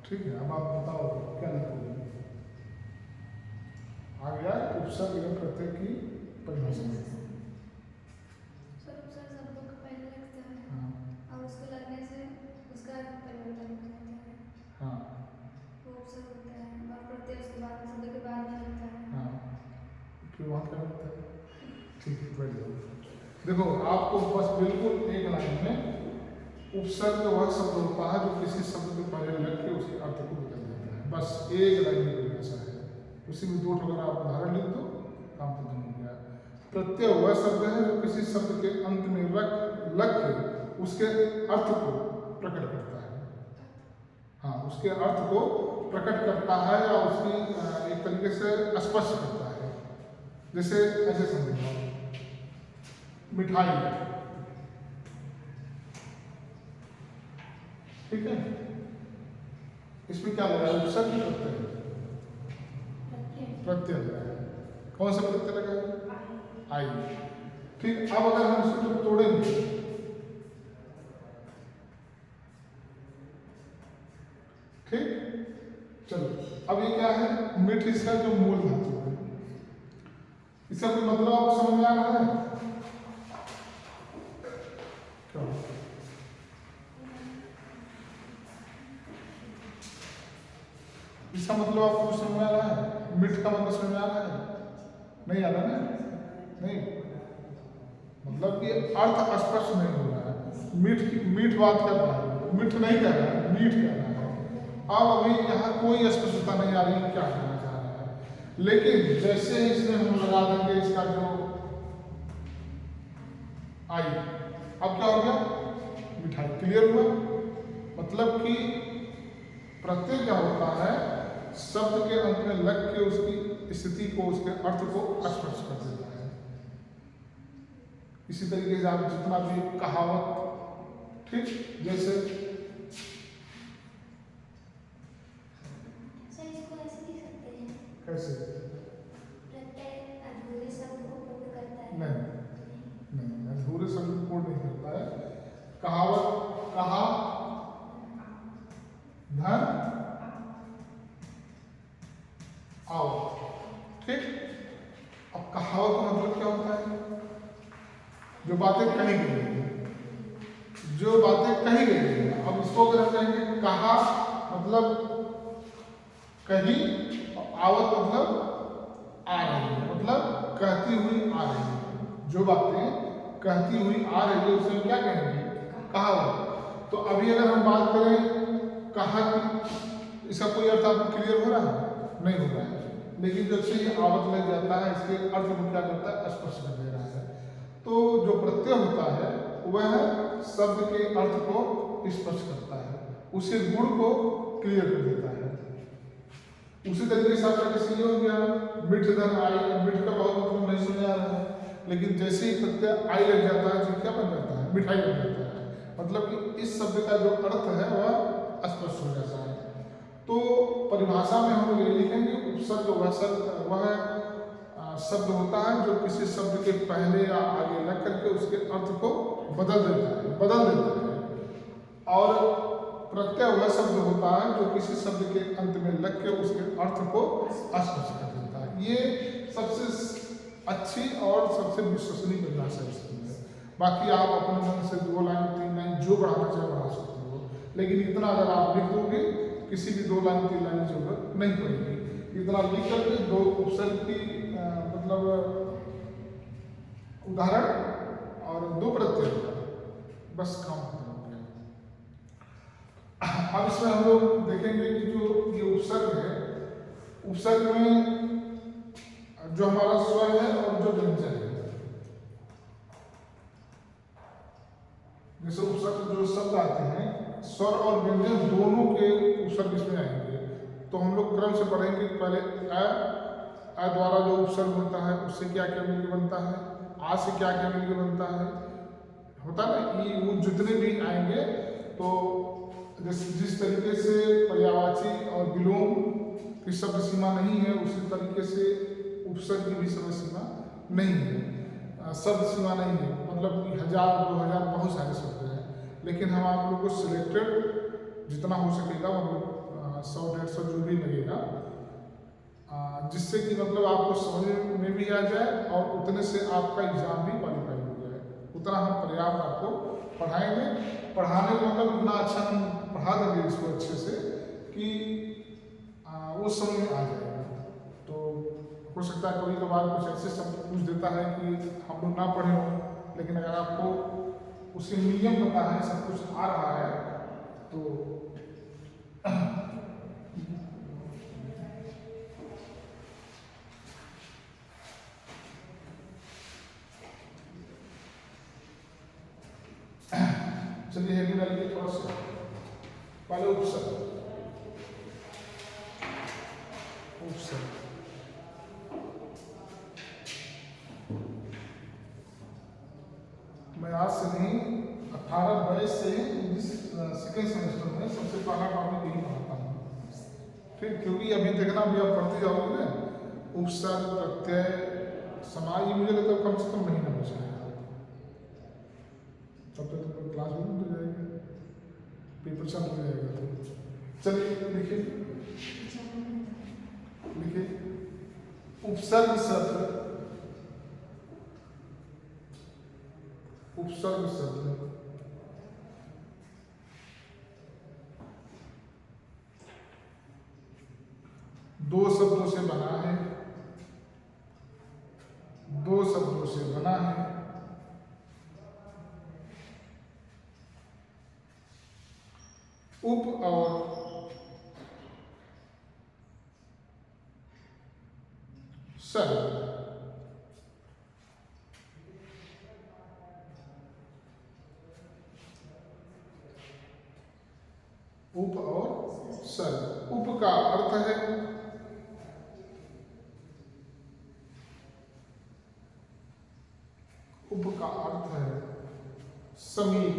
ठीक है, अब आप बताओ क्या लिखोगे? आ गया उपसर्ग एवं प्रत्यय की परिभाषा। सर उपसर्ग शब्दों के पहले लगता है हाँ और उसके लगने से उसका परिवर्तन हो जाता है, हाँ वो उपसर्ग होता है। और प्रत्यय उसके बाद शब्द के बाद में लगता है। हाँ, फिर वहाँ क्या होता है? ठीक है, बैठ जाओ। देखो, आपको बस बिल्कुल एक लाइन में उपसर्ग वह शब्द होता है जो किसी शब्द के पहले लग के उसके अर्थ को बदल देता है। बस एक लाइन में परिभाषा है, उसी में दो अगर आप उदाहरण लिख दो, काम खत्म हो गया। प्रत्यय वह शब्द है जो किसी शब्द के अंत में लग के उसके अर्थ को प्रकट करता है। हाँ, उसके अर्थ को प्रकट करता है या उसकी एक तरीके से स्पष्ट करता है। जैसे ऐसे समझो, मिठाई, ठीक है, इसमें क्या लगा है? उपसर्ग प्रत्यय, प्रत्यय लगा है। कौन सा प्रत्यय लगा है? आई। ठीक, अब अगर हम इसको तोड़ेंगे, ठीक, चलो, अब ये क्या है? मिठ, इसका जो मूल धातु है, इसका कोई मतलब आपको समझ में आ रहा है? क्या? इसका मतलब आपको कुछ समझ में आ रहा है? मिठ का मतलब समझ में आ रहा है? नहीं आ रहा ना? नहीं, मतलब कि अर्थ स्पष्ट नहीं हो रहा है। मीठ बात कर रहा है, मिठ नहीं कह रहा है, मीठ कह रहा है। अब अभी यहाँ कोई स्पष्टता नहीं आ रही क्या कहना चाह रहा है, लेकिन जैसे ही इसमें हम लगा देंगे इसका जो आई, अब क्या हो गया? मिठाई। क्लियर हुआ? मतलब कि प्रत्यय क्या होता है? शब्द के अंत में लग के उसकी स्थिति को, उसके अर्थ को स्पष्ट कर देता है। इसी तरीके से आप जितना भी कहावत, ठीक, जैसे सर इसको ऐसे लिख सकते हैं, कैसे? प्रत्यय अधूरे शब्द को पूर्ण करता है। नहीं, अधूरे शब्द को पूर्ण नहीं करता है। कहावत, कहा धन आओ, ठीक। अब कहावत का मतलब क्या होता है? जो बातें कही गई हैं, जो बातें कही गई हैं। अब इसको अगर हम कहेंगे कहा मतलब कही, आवत मतलब आ रही है, मतलब कहती हुई आ रही है। जो बातें कहती हुई आ रही है उसे हम क्या कहेंगे? कहावत। तो अभी अगर हम बात करें कहा की, इसका कोई अर्थ आपको क्लियर हो रहा है? नहीं हो रहा है, लेकिन जब से ये आवत लग जाता है इसके अर्थ को क्या करता है? स्पष्ट कर दे रहा है। तो जो प्रत्यय होता है वह शब्द के अर्थ को स्पष्ट करता है, उसे गुण को क्लियर कर देता है। उसी तरीके से आपका जैसे ये हो गया मिठ धन आई। मिठ का बहुत मतलब नहीं समझ आ रहा है, लेकिन जैसे ही प्रत्यय आई लग जाता है तो क्या बन जाता है, मिठाई बन जाता है। मतलब कि इस शब्द का जो अर्थ है वह स्पष्ट हो जाता है। तो परिभाषा में हम लोग ये लिखेंगे उपसर्ग वह शब्द होता है जो किसी शब्द के पहले या आगे लग करके उसके अर्थ को बदल देता है। और प्रत्यय वह शब्द होता है जो किसी शब्द के अंत में लग के उसके अर्थ को स्पष्ट कर देता है। ये सबसे अच्छी और सबसे विश्वसनीय परिभाषा इसकी है। बाकी आप अपने मन से 2 लाइन 3 लाइन जो बढ़ाना चाहे बढ़ा सकते हो, लेकिन इतना अगर आप लिख दोगे किसी भी 2 लाइन 3 लाइन की जरूरत नहीं पड़ेगी। इतना लिख करके 2 उपसर्ग की मतलब उदाहरण और 2 प्रत्यय, बस काम खत्म हो गया। अब इसमें हम लोग देखेंगे कि जो ये उपसर्ग है, उपसर्ग में जो हमारा स्वर है और जो व्यंजन है, जैसे उपसर्ग जो शब्द आते हैं स्वर और व्यंजन दोनों के उपसर्ग इसमें आएंगे। तो हम लोग क्रम से पढ़ेंगे। पहले अ द्वारा जो उपसर्ग होता है उससे क्या क्या मिलके बनता है, आ से क्या क्या मिलके बनता है, होता ना ये वो जितने भी आएंगे। तो जिस तरीके से पर्यायवाची और विलोम की शब्द सीमा नहीं है, उसी तरीके से उपसर्ग की भी शब्द सीमा नहीं है, शब्द सीमा नहीं है। मतलब 1000 2000 बहुत सारे शब्द हैं, लेकिन हम आप लोग को सिलेक्टेड जितना हो सकेगा, मतलब 100-150 जो भी लगेगा, जिससे कि मतलब आपको समझ में भी आ जाए और उतने से आपका एग्जाम भी क्वालिफाई हो जाए, उतना हम पर्याप्त आपको पढ़ाएंगे। पढ़ाने का मतलब इतना अच्छा हम पढ़ा देंगे इसको अच्छे से कि वो समझ में आ जाएगा। तो हो सकता है कभी कभार कुछ ऐसे शब्द पूछ देता है कि हम लोग ना पढ़े हों, लेकिन अगर आपको उसके नियम पता है, सब कुछ आ रहा है, तो चलिए हेडिंग डालिए थोड़ा सा। पहले उपसर्ग मैं आज से नहीं 18-22 से सेकेंड सेमेस्टर में सबसे पहला टॉपिक यही पढ़ाता हूँ। फिर क्योंकि अभी देखना अभी आप पढ़ते जाओगे ना, उपसर्ग प्रत्यय समाज, ये मुझे लगता है कम से कम महीना बच जाएगा, तब तक तो क्लास भी नहीं हो जाएगी, पेपर चल हो जाएगा। तो चलिए लिखिए उपसर्ग शब्द, उपसर्ग शब्द दो शब्दों से बना है, दो शब्दों से बना है। उप और सर्ग, उप और सर्ग। उप का अर्थ है उप का अर्थ है समीप,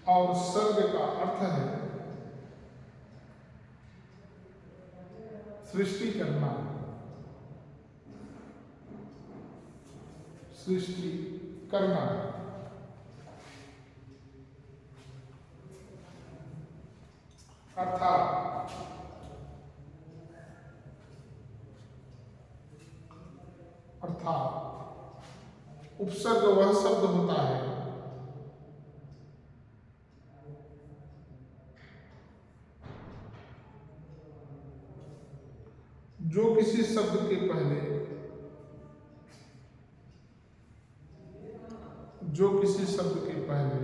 और सर्ग का अर्थ है सृष्टि करना, सृष्टि करना। अर्थात उपसर्ग वह शब्द होता है जो किसी शब्द के पहले, जो किसी शब्द के पहले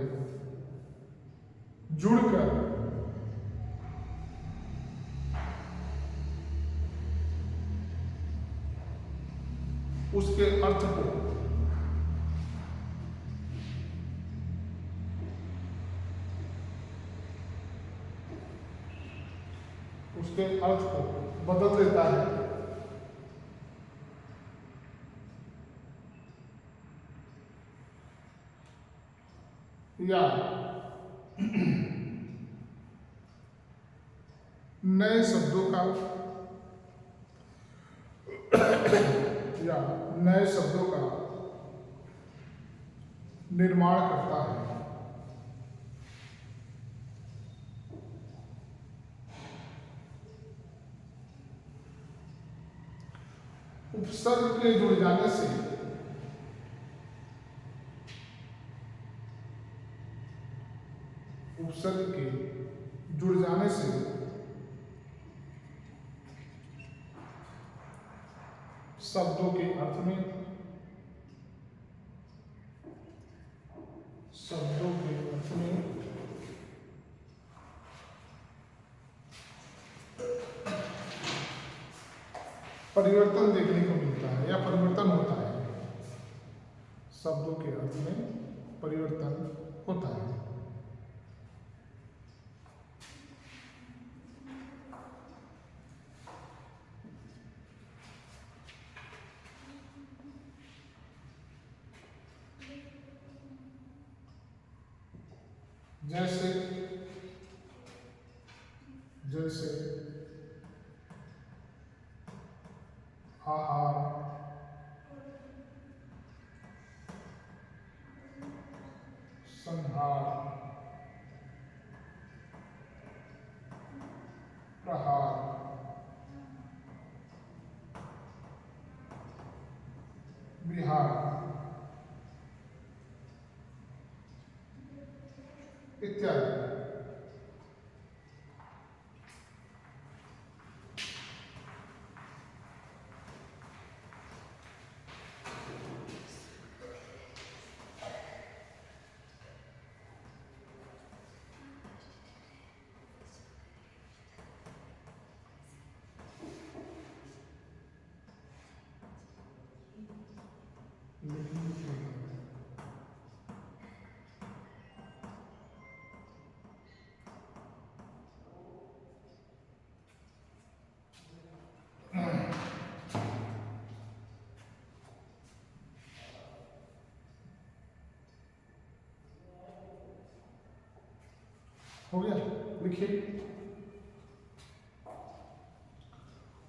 जुड़कर उसके अर्थ को उसके अर्थ को बदल देता है। या नए शब्दों का निर्माण करता है। उपसर्ग के जुड़ जाने से शब्दों के अर्थ में परिवर्तन देखने को मिलता है या परिवर्तन होता है। शब्दों के अर्थ में परिवर्तन होता है। जैसे आहार, संहार, प्रहार, विहार इत्यादि। हो गया, लिखिए।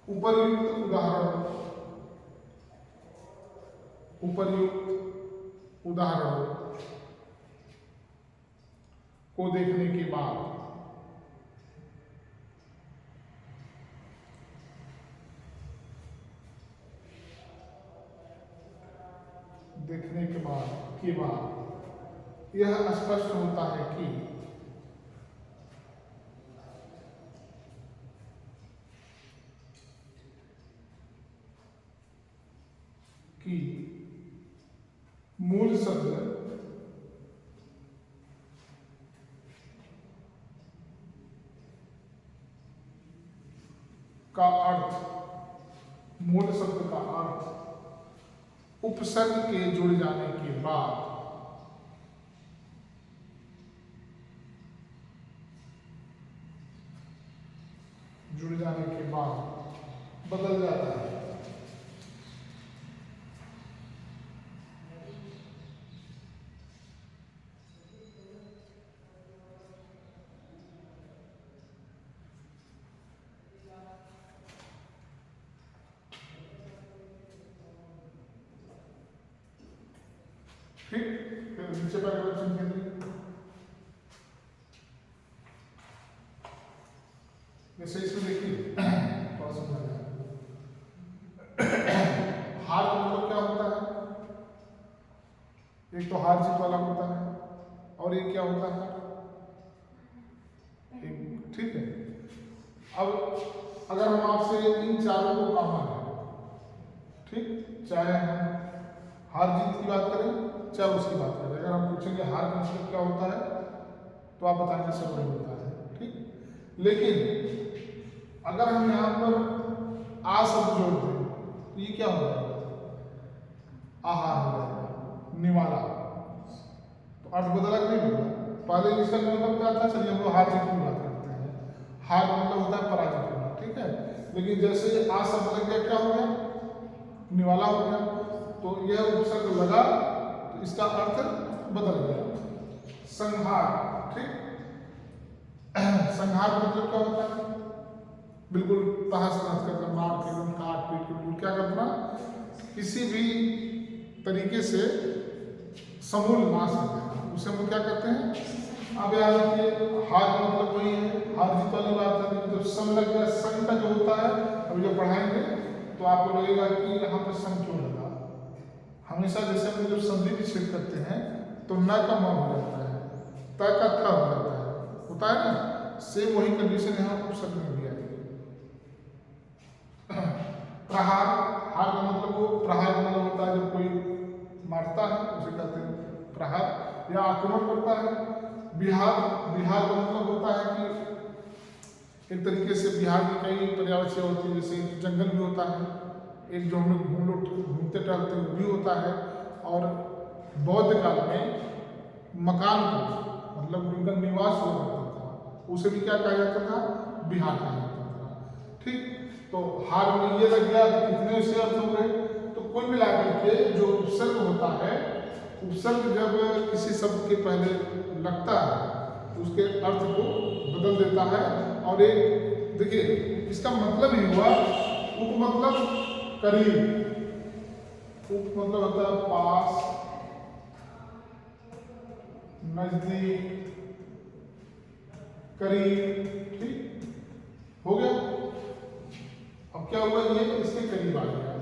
उपर्युक्त उदाहरणों को देखने के बाद यह स्पष्ट होता है कि मूल शब्द का अर्थ उपसर्ग के जुड़ जाने के बाद बदल जाता है। फिर नीचे परिवर्तन करिए। जैसे इसमें देखिए थोड़ा सा हार का मतलब क्या होता है? एक तो हार जीत वाला होता है और एक क्या होता है? ठीक है। अब अगर हम आपसे इन चारों को कॉमन है, ठीक, चाहे हम हार जीत की बात करें चाहे उसकी बात करें, अगर हम पूछेंगे हार का मतलब क्या होता है तो आप बताएंगे सब नहीं होता है, ठीक। लेकिन अगर हम यहाँ पर आ शब्द जोड़ दें तो ये क्या हो जाएगा? आहार हो जाएगा, निवाला। तो अर्थ बदला नहीं होगा। पहले इसका मतलब क्या था? चलिए हम लोग हार जीत की बात करते हैं। हार मतलब होता है पराजित होना, ठीक है। लेकिन जैसे ये आ शब्द लग गया, क्या हो गया, निवाला हो गया, तो यह उपसर्ग लगा तो इसका अर्थ बदल गया। संहार, ठीक, संहार मतलब क्या होता है, बिल्कुल तहस नहस करना, मार के एकदम काट पीट के बिल्कुल क्या करना, किसी भी तरीके से समूल नाश कर देना, उसे हम क्या कहते हैं। अब याद रखिए, हार का मतलब वही है, हार जीत वाली बात है। जब सम लग गया, सम का जो होता है, अब जब पढ़ाएंगे तो आपको लगेगा कि यहाँ पर सम क्यों लगा। हमेशा जैसे हम जब संधि विच्छेद करते हैं तो न का म हो जाता है, त का थ हो जाता है, होता है ना, सेम वही कंडीशन यहाँ उपसर्ग में भी आएगी। प्रहार, हार का मतलब वो प्रहार का मतलब होता है जब कोई मारता है उसे कहते हैं प्रहार, या आक्रमण करता है। बिहार, बिहार का मतलब होता है कि एक तरीके से बिहार की कई पर्यावरण होती है, जैसे जंगल भी होता है, एक जो हम लोग घूमते टहलते हैं वो भी होता है। और बौद्ध काल में मकान को मतलब उनका निवास हुआ करता था, उसे भी क्या कहा जाता था, बिहार कहा जाता था, ठीक। तो हार में ये लग गया तो कितने से अर्थ हो गए, तो कुल मिलाकर के जो उपसर्ग होता है, उपसर्ग जब किसी शब्द के पहले लगता है तो उसके अर्थ को बदल देता है। और एक देखिए इसका मतलब ही हुआ, उप मतलब करीब, उप मतलब होता है पास, नजदीक, करीब, ठीक हो गया। अब क्या हुआ, ये इसके करीब आ गया।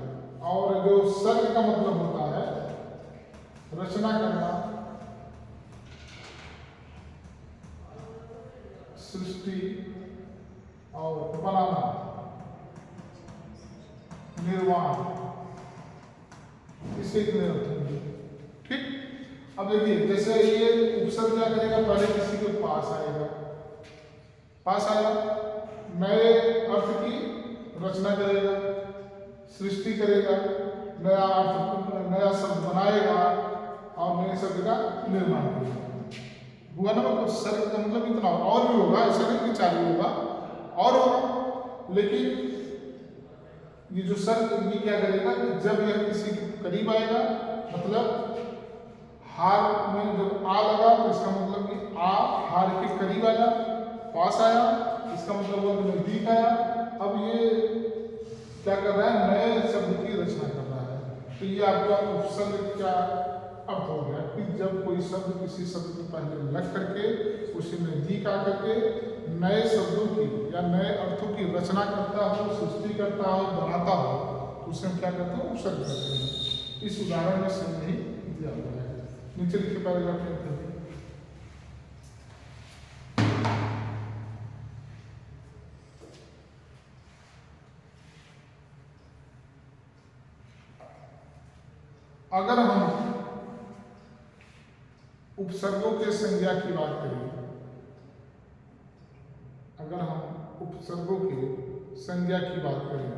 और जो सर्ग का मतलब होता है रचना करना, सृष्टि और बनाना, निर्माण, इससे इतने अर्थ होंगे, ठीक। अब देखिए जैसे ये उपसर्ग क्या करेगा, पहले किसी के पास आएगा, पास आया, नए अर्थ की रचना करेगा, सृष्टि करेगा, नया अर्थ, नया शब्द बनाएगा और नए शब्द का निर्माण करेगा। हुआ ना, मतलब सर्ग का मतलब इतना, और भी होगा, ऐसा नहीं कि चालू होगा, और होगा। लेकिन ये जो सर्ग ये क्या करेगा कि जब यह किसी के करीब आएगा, मतलब हार में जब आ लगा तो इसका मतलब कि आ हार के करीब आया, पास आया, इसका मतलब वो नजदीक आया। अब ये क्या कर रहा है, नए शब्द की रचना कर रहा है। तो ये आपका उपसर्ग क्या अर्थ हो गया कि जब कोई शब्द किसी शब्द के पहले लग करके उसे नजदीक आकर के नए शब्दों की या नए अर्थों की रचना करता हो, सृष्टि करता हो, बनाता हो, तो उसे हम क्या करते हैं, उपसर्ग करते हैं। इस उदाहरण में से नहीं दिया हुआ है, नीचे लिखे पैराग्राफ में थे। अगर हम उपसर्गों के संज्ञा की बात करें, अगर हम उपसर्गों के संज्ञा की बात करें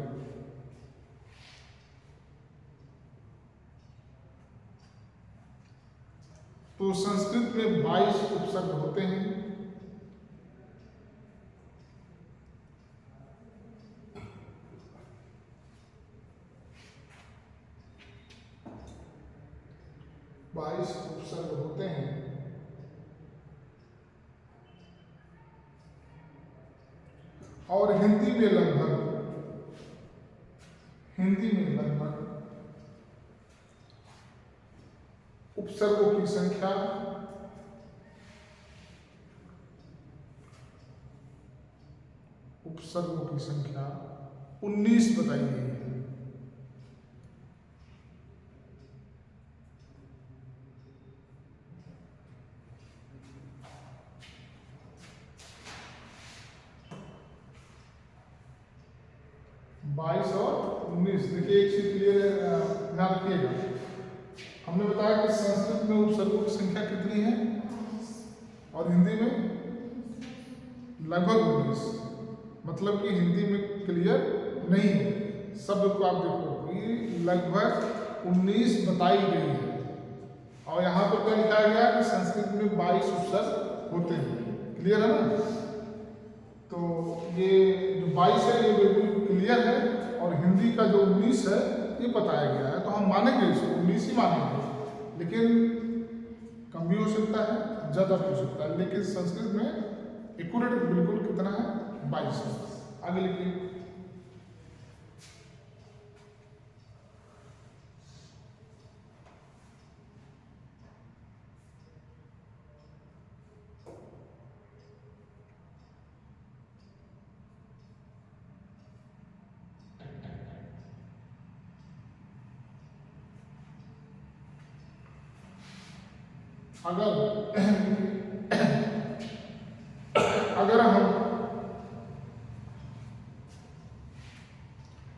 तो संस्कृत में 22 उपसर्ग होते हैं। उपसर्ग होते हैं और हिंदी में लगभग उपसर्गों की संख्या 19 बताई गई है। बाईस और 19, देखिए एक चीज क्लियर ध्यान रखिएगा, हमने बताया कि संस्कृत में उपसर्गों की संख्या कितनी है और हिंदी में लगभग 19, मतलब कि हिंदी में क्लियर नहीं है। शब्द को आप देखो कि लगभग 19 बताई गई है और यहाँ पर क्या लिखा गया कि संस्कृत में 22 उपसर्ग होते हैं। क्लियर है ना? तो तो ये जो 22 है ये बिल्कुल क्लियर है, और हिंदी का जो 19 है ये बताया गया है, तो हम मानेंगे इसको 19 ही मानेंगे, लेकिन कम भी हो सकता है, ज़्यादा भी हो सकता है, लेकिन संस्कृत में एक्यूरेट बिल्कुल कितना है 22 है। आगे लिखिए। अगर हम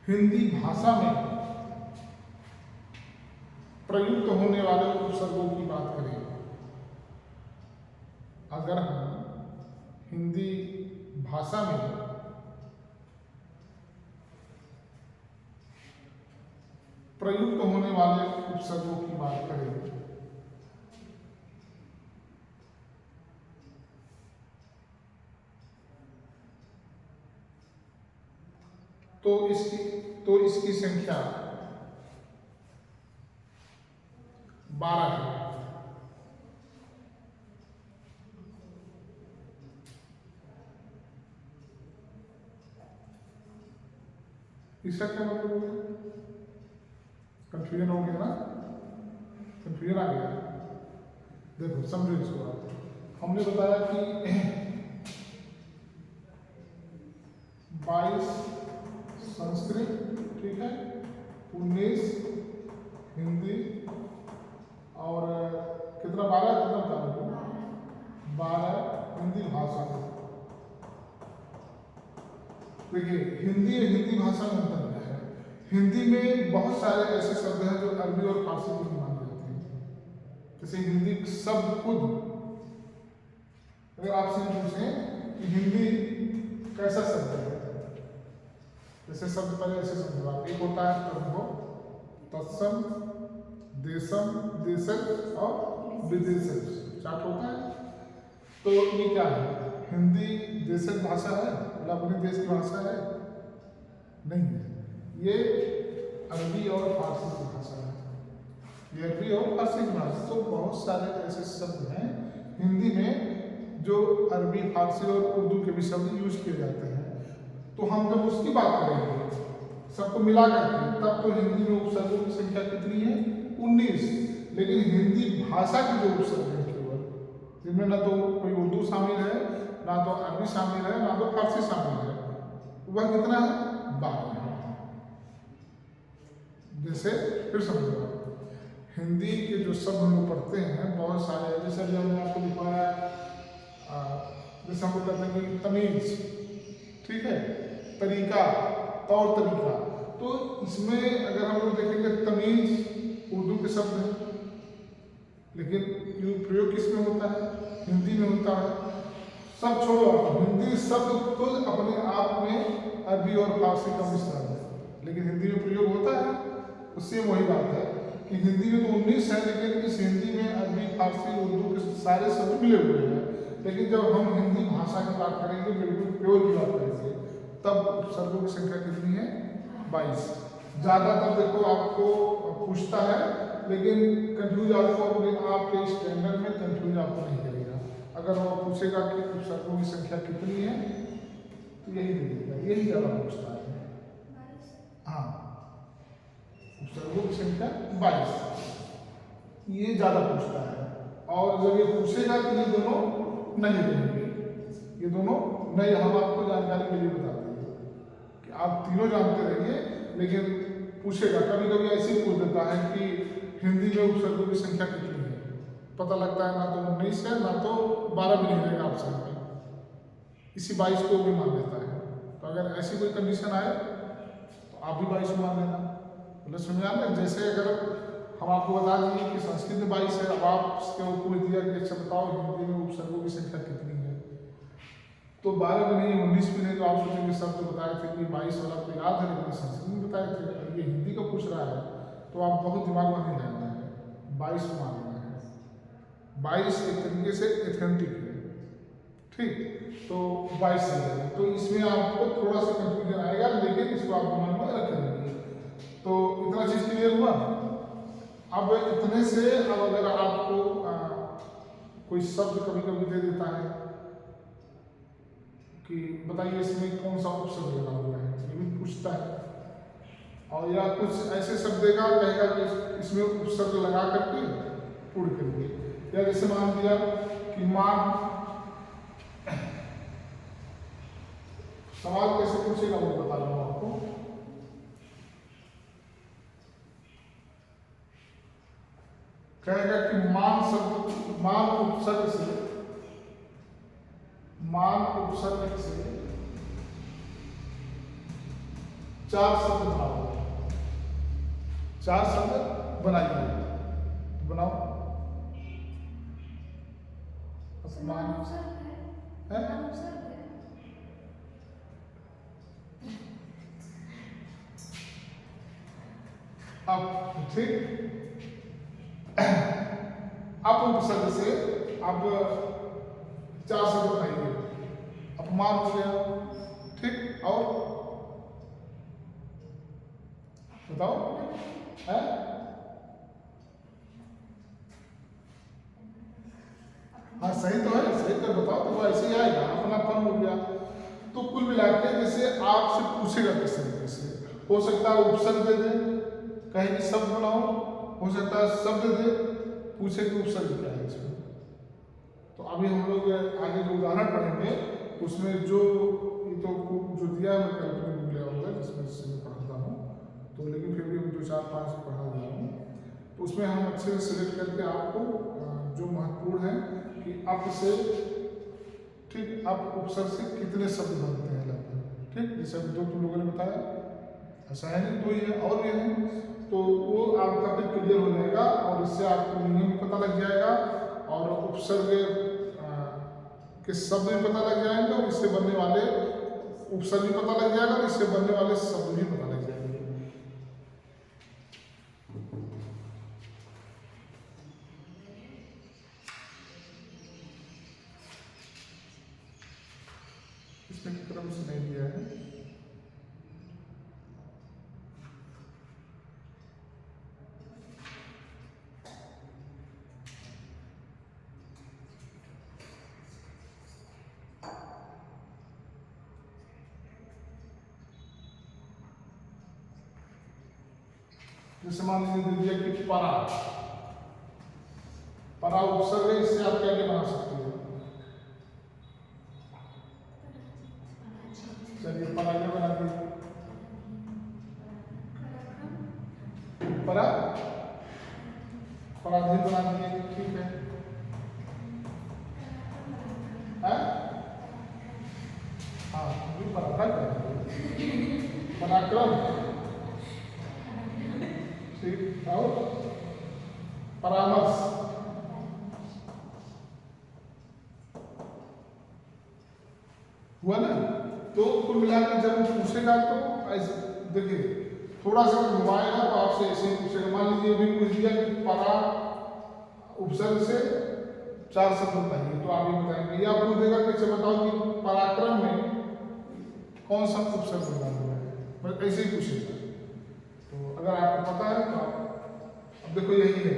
हिंदी भाषा में प्रयुक्त होने वाले उपसर्गों की बात करें, अगर हम हिंदी भाषा में प्रयुक्त होने वाले उपसर्गों की बात करें, तो इसकी संख्या 12 है। इसका क्या मतलब हो गया? कंफ्यूजन हो गया ना? कंफ्यूजन आ गया? देखो समझो इसको आप। हमने बताया कि 22 संस्कृत, ठीक है, 19 हिंदी, और कितना 12 कितना बता 12 हिंदी भाषा। देखिए हिंदी और हिंदी भाषा में अंतर क्या है? हिंदी में बहुत सारे ऐसे शब्द हैं जो अरबी और फारसी में माने जाते हैं। जैसे हिंदी शब्द खुद, अगर आपसे पूछें कि हिंदी कैसा शब्द है, जैसे शब्द पहले ऐसे समझो, एक होता है प्रभु, तत्सम, देशम, देशज और विदेशज, चार्ट होता है। तो ये क्या है? हिंदी देशज भाषा है, मतलब अपने देश की भाषा है? नहीं है, ये अरबी और फारसी की भाषा है। ये अरबी और फारसी की भाषा, तो बहुत सारे ऐसे शब्द हैं हिंदी में जो अरबी, फारसी और उर्दू के भी शब्द यूज किए जाते हैं। तो हम जब उसकी बात करेंगे सबको मिला करके, तब तो हिंदी में उपसर्गों की संख्या कितनी है? 19। लेकिन हिंदी भाषा के जो उपसर्ग हैं केवल, जिनमें ना तो कोई उर्दू शामिल है, ना तो अरबी शामिल है, ना तो फारसी शामिल है, वह कितना है? 12 है। जैसे फिर समझो, हिंदी के जो शब्द हम लोग पढ़ते हैं बहुत सारे, जैसे अभी हमने आपको दिखाया, जैसे हम लोग कहते हैं कि तमीज, ठीक है, तरीका, तौर तरीका, तो इसमें अगर हम लोग देखेंगे तमीज उर्दू के शब्द हैं, लेकिन प्रयोग किस में होता है? हिंदी में होता है। सब छोड़ो, हिंदी शब्द खुद अपने आप में अरबी और फारसी का मिश्रण है, लेकिन हिंदी में प्रयोग होता है। उससे वही बात है कि हिंदी में तो 19 है, लेकिन इस हिंदी में अरबी, फारसी, उर्दू के सारे शब्द मिले हुए हैं। लेकिन जब हम हिंदी भाषा की बात करेंगे, बिल्कुल प्योर की बात करेंगे, तब उपसर्गों की संख्या कितनी है? 22। ज़्यादातर देखो आपको पूछता है, लेकिन कंफ्यूज आपको अपने आपके स्टैंडर्ड में कंफ्यूज आपको नहीं करेगा। अगर वो पूछेगा कि उपसर्गों की संख्या कितनी है, तो यही दे देगा, यही ज़्यादा पूछता है। हाँ, उपसर्गों की संख्या 22, ये ज़्यादा पूछता है। और जब ये पूछेगा तो ये दोनों नहीं रहेंगे, ये दोनों नहीं, हम आपको जानकारी के लिए बताते हैं कि आप तीनों जानते रहिए, लेकिन पूछेगा कभी कभी ऐसे ही पूछ देता है कि हिंदी में उपसर्गों की संख्या कितनी है, पता लगता है ना तो 19 है, ना तो 12 भी नहीं रहेगा ऑप्शन में, इसी 22 को भी मान लेता है। तो अगर ऐसी कोई कंडीशन आए तो आप भी 22 मान लेना, मतलब समझ आ रहा है। जैसे अगर हम आपको बता दिए कि संस्कृत में 22 है, अब आप उसके पूछ दिया कि अच्छा बताओ हिंदी में उपसर्गों की संख्या कितनी है, तो 12 भी नहीं, 19 भी नहीं, तो आप सोचेंगे सब तो बताए थे कि 22 वाला तो याद है, लेकिन संस्कृत में बताए थे, और ये हिंदी का पूछ रहा है, तो आप बहुत दिमाग में नहीं लगाना है, 22 मानना है। 22 एक तरीके से एथेंटिक है, ठीक, तो 22 से जाएगा। तो इसमें आपको थोड़ा सा कंफ्यूजन आएगा, लेकिन इसको आप दिमाग में रख लेंगे। तो इतना चीज क्लियर हुआ। अब इतने से अब अगर आपको कोई शब्द कभी कभी दे देता है कि बताइए इसमें कौन सा उपसर्ग लगा हुआ है, ये भी पूछता है। और या कुछ ऐसे शब्द देगा, कहेगा कि इसमें उपसर्ग लगा करके पूर्ण करिए। या जैसे मान दिया कि मान, सवाल कैसे पूछेगा वो बता रहा हूं आपको। कहेगा कि मान शब्द, मान उपसर्ग से, मान उपसर्ग से 4 शब्द बनाओ, 4 शब्द बनाइए। बनाओ। मान उपसर्ग है, है? मान उपसर्ग है। अब ठीक, अब उपसर्ग से अब 4 शब्द बनाइए। अपमान हो गया, ठीक, और बताओ है? हाँ सही तो है, सही तो बताओ, तो वो ऐसे ही आएगा, अपनापन हो गया। तो कुल मिला के जैसे आपसे पूछेगा किस तरीके से, हो सकता है उपसर्ग दे दे, कहे कि शब्द बनाओ, हो सकता है शब्द दे, पूछे कि उपसर्ग क्या है इसमें। तो अभी हम लोग आगे जो उदाहरण पढ़ेंगे उसमें जो ये तो जो दिया है मैं कल्पना बुक लिया होगा जिसमें से मैं पढ़ाता हूँ, तो लेकिन फिर भी हम 2 4 5 पढ़ा दिया हूँ। तो उसमें हम अच्छे से सिलेक्ट करके आपको जो महत्वपूर्ण है कि अप से, ठीक, अप उपसर्ग से कितने शब्द बनते हैं लगभग, ठीक, जैसे अभी 2 तुम लोगों ने बताया, ऐसा है नहीं 2 ही है और भी है। तो वो आपका फिर क्लियर हो जाएगा और इससे आपको नियम भी पता लग जाएगा और उपसर्ग के शब्द भी पता लग जाएंगे और इससे बनने वाले उपसर्ग भी पता लग जाएगा और इससे बनने वाले शब्द भी पता लग जाएंगे। इसमें क्रम से नहीं दिया है। जैसे मान लीजिए दे दिया कि परा, परा उपसर्ग है, इससे आप क्या क्या बना सकते हो? चलिए परा क्या बना दिए? परा, पराधीन बना दिए, ठीक है। हाँ भी पराक्रम, ठीक, और परामर्श, हुआ ना। तो कुल मिलाकर जब वो पूछेगा तो ऐसे देखिए थोड़ा सा घुमाएगा तो आपसे ऐसे ही पूछेगा। मान लीजिए अभी पूछ दिया कि परा उपसर्ग से 4 शब्द बताइए, तो आप ये बताएंगे, या पूछ देगा कि अच्छा बताओ कि पराक्रम में कौन सा उपसर्ग बना हुआ है, बस ऐसे ही पूछेगा। तो अगर आपको पता है तो आप, अब देखो यही है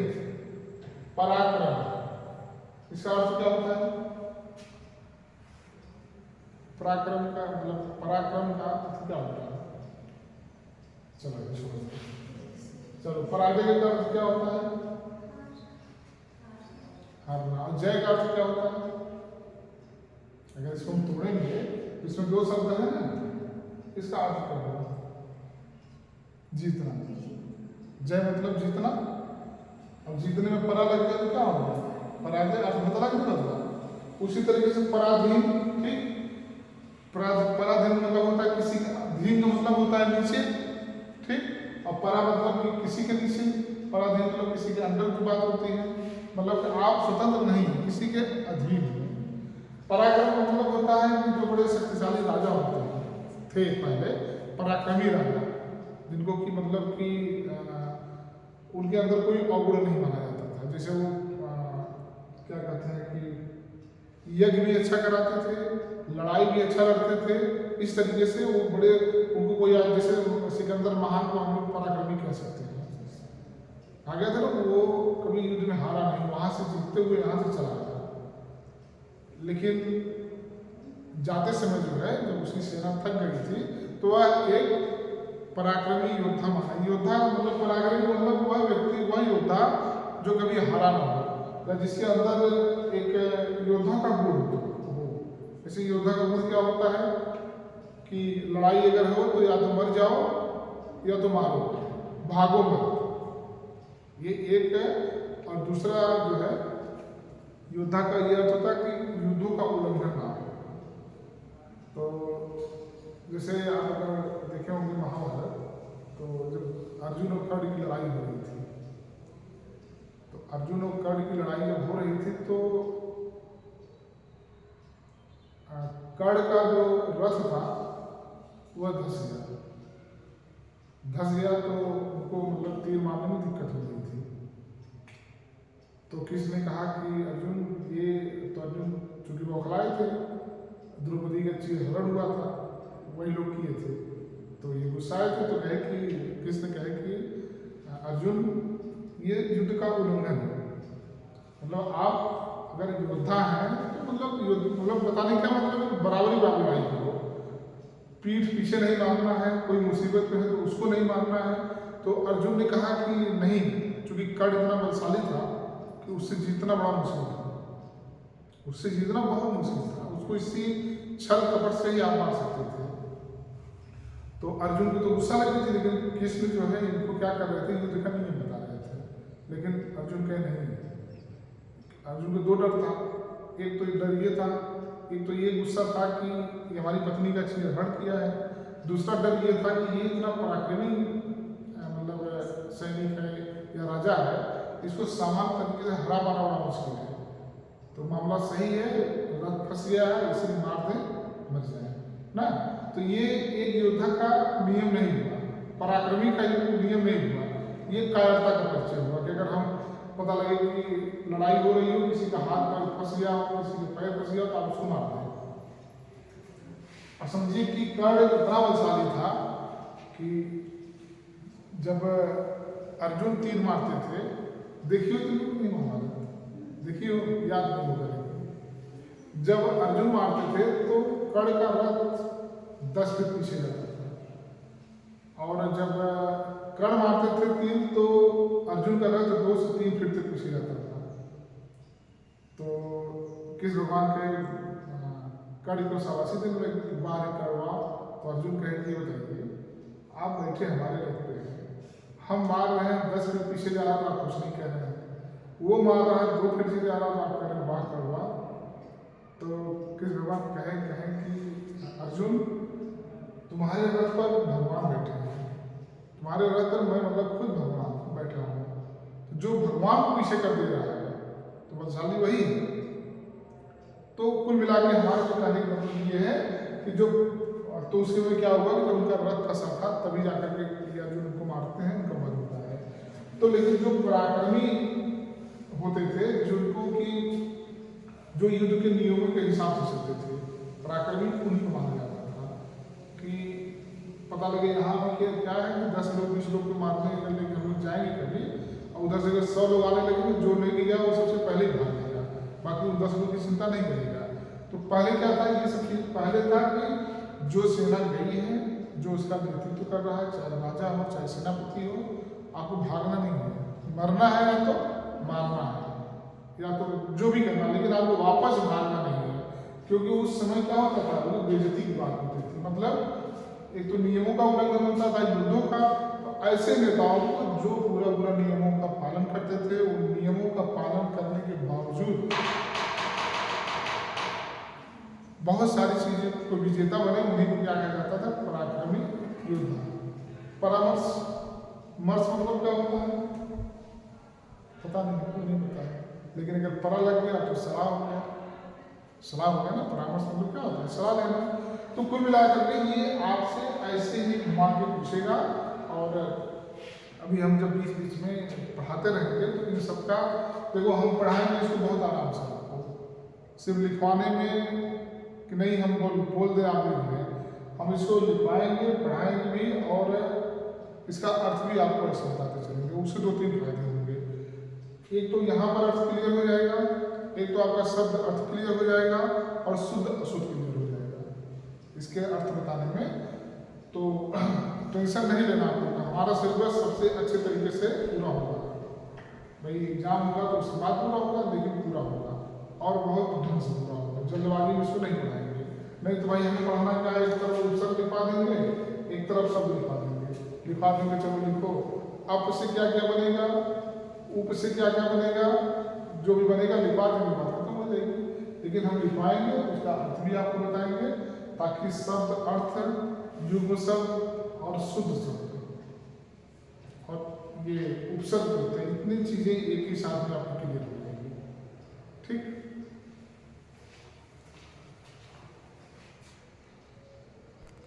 पराक्रम, इसका अर्थ क्या होता है? पराक्रम का मतलब, पराक्रम का अर्थ क्या होता है? चलो पराजय का अर्थ क्या होता है? हारना। और जय का अर्थ क्या होता है? अगर इसको हम तोड़ेंगे तो इसमें 2 शब्द है ना, इसका अर्थ क्या होगा? जीतना। जय मतलब जीतना, अब जीतने में परा लग गया तो क्या होगा? पराजय। अर्थ बदला कि नहीं बदला? उसी तरीके से पराधीन, ठीक, पराधीन मतलब होता है किसी का, धीन का मतलब होता है नीचे, ठीक, और परा मतलब कि किसी के नीचे, पराधीन मतलब किसी के अंडर की बात होती है, मतलब कि आप स्वतंत्र नहीं हैं, किसी के अधीन हैं। पराक्रम का मतलब होता है कि जो बड़े शक्तिशाली राजा होते हैं थे पहले, पराक्रमी राजा, जिनको कि मतलब कि उनके अंदर कोई अवगुण नहीं माना जाता था। जैसे वो क्या कहते हैं कि यज्ञ भी अच्छा कराते थे, लड़ाई भी अच्छा लड़ते थे। इस तरीके से वो बड़े, उनको कोई आज जैसे सिकंदर महान को हम लोग पराक्रमी कह सकते हैं, आ गया था ना, वो कभी युद्ध में हारा नहीं, वहां से जीतते हुए यहाँ से चला गया। लेकिन जाते समय जो है, जब उसकी सेना थक गई थी, तो वह एक पराक्रमी योद्धा माना। योद्धा मतलब पराक्रमी मतलब वह व्यक्ति, वह योद्धा जो कभी हारा ना हो, या जिसके अंदर एक योद्धा का गुण हो। जैसे योद्धा का गुण क्या होता है कि लड़ाई अगर हो तो या तो मर जाओ या तो मारो, भागो मत, ये एक है। और दूसरा जो है योद्धा का ये अर्थ होता है कि युद्धों का उल्लंघन ना हो। तो जैसे आप अगर देखे होंगे महाभारत, तो जब अर्जुन और कर्ण की लड़ाई हो रही थी, तो अर्जुन और कर्ण की लड़ाई जब हो रही थी, तो कर्ण का जो रथ था वह धस गया, तो उनको मतलब तीर मारने में दिक्कत हो गई थी। तो किसने कहा कि अर्जुन, ये तो अर्जुन चूंकि बौखलाए थे, द्रौपदी का चीरहरण हुआ था, वही लोग किए थे, तो ये गुस्साए थे। तो कहे कि किसने कहे कि अर्जुन, ये युद्ध का उल्लंघन है। मतलब आप अगर योद्धा हैं तो मतलब बताने का मतलब बराबरी लड़ाई करो, पीठ पीछे नहीं मारना है, कोई मुसीबत में है तो उसको नहीं मारना है। तो अर्जुन ने कहा कि नहीं, चूंकि कर्ण इतना बलशाली था कि उससे जीतना बड़ा मुश्किल था, उससे जीतना बहुत मुश्किल था, उसको इसी छल कपट से ही आप मार सकते थे। तो अर्जुन को तो गुस्सा लगी थी, लेकिन कृष्ण जो है इनको क्या कर रहे थे, युद्ध का नियम बता रहे थे। लेकिन अर्जुन कहे नहीं, अर्जुन को दो डर था। एक तो डर ये था, एक तो ये गुस्सा था कि ये हमारी पत्नी का चीरहरण किया है, दूसरा डर ये था कि ये इतना पराक्रमी मतलब सैनिक है या राजा है, इसको सामान्य तरीके से हरा पाना बड़ा मुश्किल है। तो मामला सही है, रथ फंस गया है, इसे मार दे मर जाए ना। तो ये एक योद्धा का नियम नहीं हुआ, पराक्रमी का नियम नहीं हुआ, ये कायरता का परिचय हुआ कि अगर हम पता लगे कि लड़ाई हो रही हो, किसी का हाथ पैर फंस गया हो, किसी का पैर फंस गया, तो आप उसको मार दें। और समझिए कि कर्ण इतना बलशाली था कि जब अर्जुन तीर मारते थे, देखियो तो नहीं मारा, देखियो याद नहीं होगा, जब अर्जुन मारते थे तो कर्ण का रथ 10 फीट पीछे जाता था, और जब कर्ण मारते थे तीर तो अर्जुन का रथ 2 से 3 फीट तक पीछे जाता था। तो किस भगवान के कर्ण को शाबाशी देने लगे, बाहर करवा। तो अर्जुन कहे कि बताइए, आप बैठे हमारे रथ पे हैं, हम मार रहे हैं 10 फीट पीछे जा रहा तो आप कुछ नहीं कह रहे हैं, वो मार रहा है 2 फीट से जा रहा तो आप कह रहे हैं बाहर करवा। तो किस भगवान कहें कि अर्जुन, तुम्हारे रथ पर भगवान बैठे हैं, तुम्हारे रथ पर मैं मतलब खुद भगवान बैठा हूँ, तो जो भगवान को पीछे कर दे रहा है तो बलशाली वही है। तो कुल मिला के हमारे को कहने का मतलब ये है कि जो, तो उसके में क्या होगा कि जब उनका रथ फंसा था तभी जाकर के अर्जुन उनको मारते हैं, उनका वध होता है। तो लेकिन जो पराक्रमी होते थे, जिनको कि जो युद्ध के नियमों के हिसाब से चलते थे, पराक्रमी उन्हीं को माना जाता था। कि पता लगे यहाँ में क्या है कि 10 लोग 20 लोग को मारने के लिए हम लोग जाएंगे कभी, और उधर से अगर 100 लोग आने लगेंगे, जो लेके गया वो सबसे पहले भाग जाएगा, बाकी उन 10 लोग की चिंता नहीं करेगा। तो पहले क्या था, ये सब चीज पहले था कि जो सेना गई है, जो उसका नेतृत्व कर रहा है, चाहे राजा हो चाहे सेनापति हो, आपको भागना नहीं है, मरना है या तो मारना है या तो जो भी करना, लेकिन आपको वापस भागना नहीं है। क्योंकि उस समय क्या होता था, वो बेइज्जती की बात होती थी, मतलब एक तो नियमों का उल्लंघन होता था युद्धों का। तो ऐसे नेताओं को जो पूरा नियमों का पालन करते थे, उन नियमों का पालन करने के बावजूद बहुत सारी चीजें को विजेता बने, उन्हीं को क्या कहा जाता था, पराक्रमी योद्धा। परामर्श, मर्श मतलब क्या होता है पता नहीं, कोई नहीं पता है, लेकिन अगर परा लग गया तो सलाह हो गया, सलाह हो गया ना। परामर्श मतलब क्या होता है, सलाह लेना। तो कुल मिलाकर के ये आपसे ऐसे ही मान के पूछेगा, और अभी हम जब बीच बीच में पढ़ाते रहेंगे तो इन सबका देखो, हम पढ़ाएंगे इसको बहुत आराम से आपको, सिर्फ लिखवाने में कि नहीं हम बोल दें आप लिख लें, हम इसको लिखवाएंगे, पढ़ाएंगे भी और इसका अर्थ भी आपको ऐसे बताते चलेंगे। उससे 2-3 फायदे होंगे। एक तो यहाँ पर अर्थ क्लियर हो जाएगा, एक तो आपका शब्द अर्थ क्लियर हो जाएगा और शुद्ध अशुद्ध क्लियर हो जाएगा इसके अर्थ बताने में। तो टेंशन नहीं लेना आप लोग का, हमारा सिलेबस सबसे अच्छे तरीके से पूरा होगा। भाई एग्जाम होगा तो उसके बाद पूरा होगा, लेकिन पूरा होगा और बहुत ढंग से पूरा होगा। जल्दबाजी में इसको नहीं पढ़ाएंगे, नहीं तो भाई हमें पढ़ना क्या है, एक तरफ शब्द लिखा देंगे, एक तरफ शब्द लिखा देंगे, चलो लिखो। अप से क्या क्या बनेगा, उप से क्या क्या बनेगा, जो भी बनेगा लिखवा देंगे, बात खत्म हो जाएगी। लेकिन हम लिखवाएंगे, उसका अर्थ भी आपको बताएंगे, ताकि शब्द अर्थ, युग्म शब्द और शुद्ध शब्द और ये उपशब्द होते हैं, इतनी चीजें एक ही साथ में आपको क्लियर हो जाएंगी। ठीक।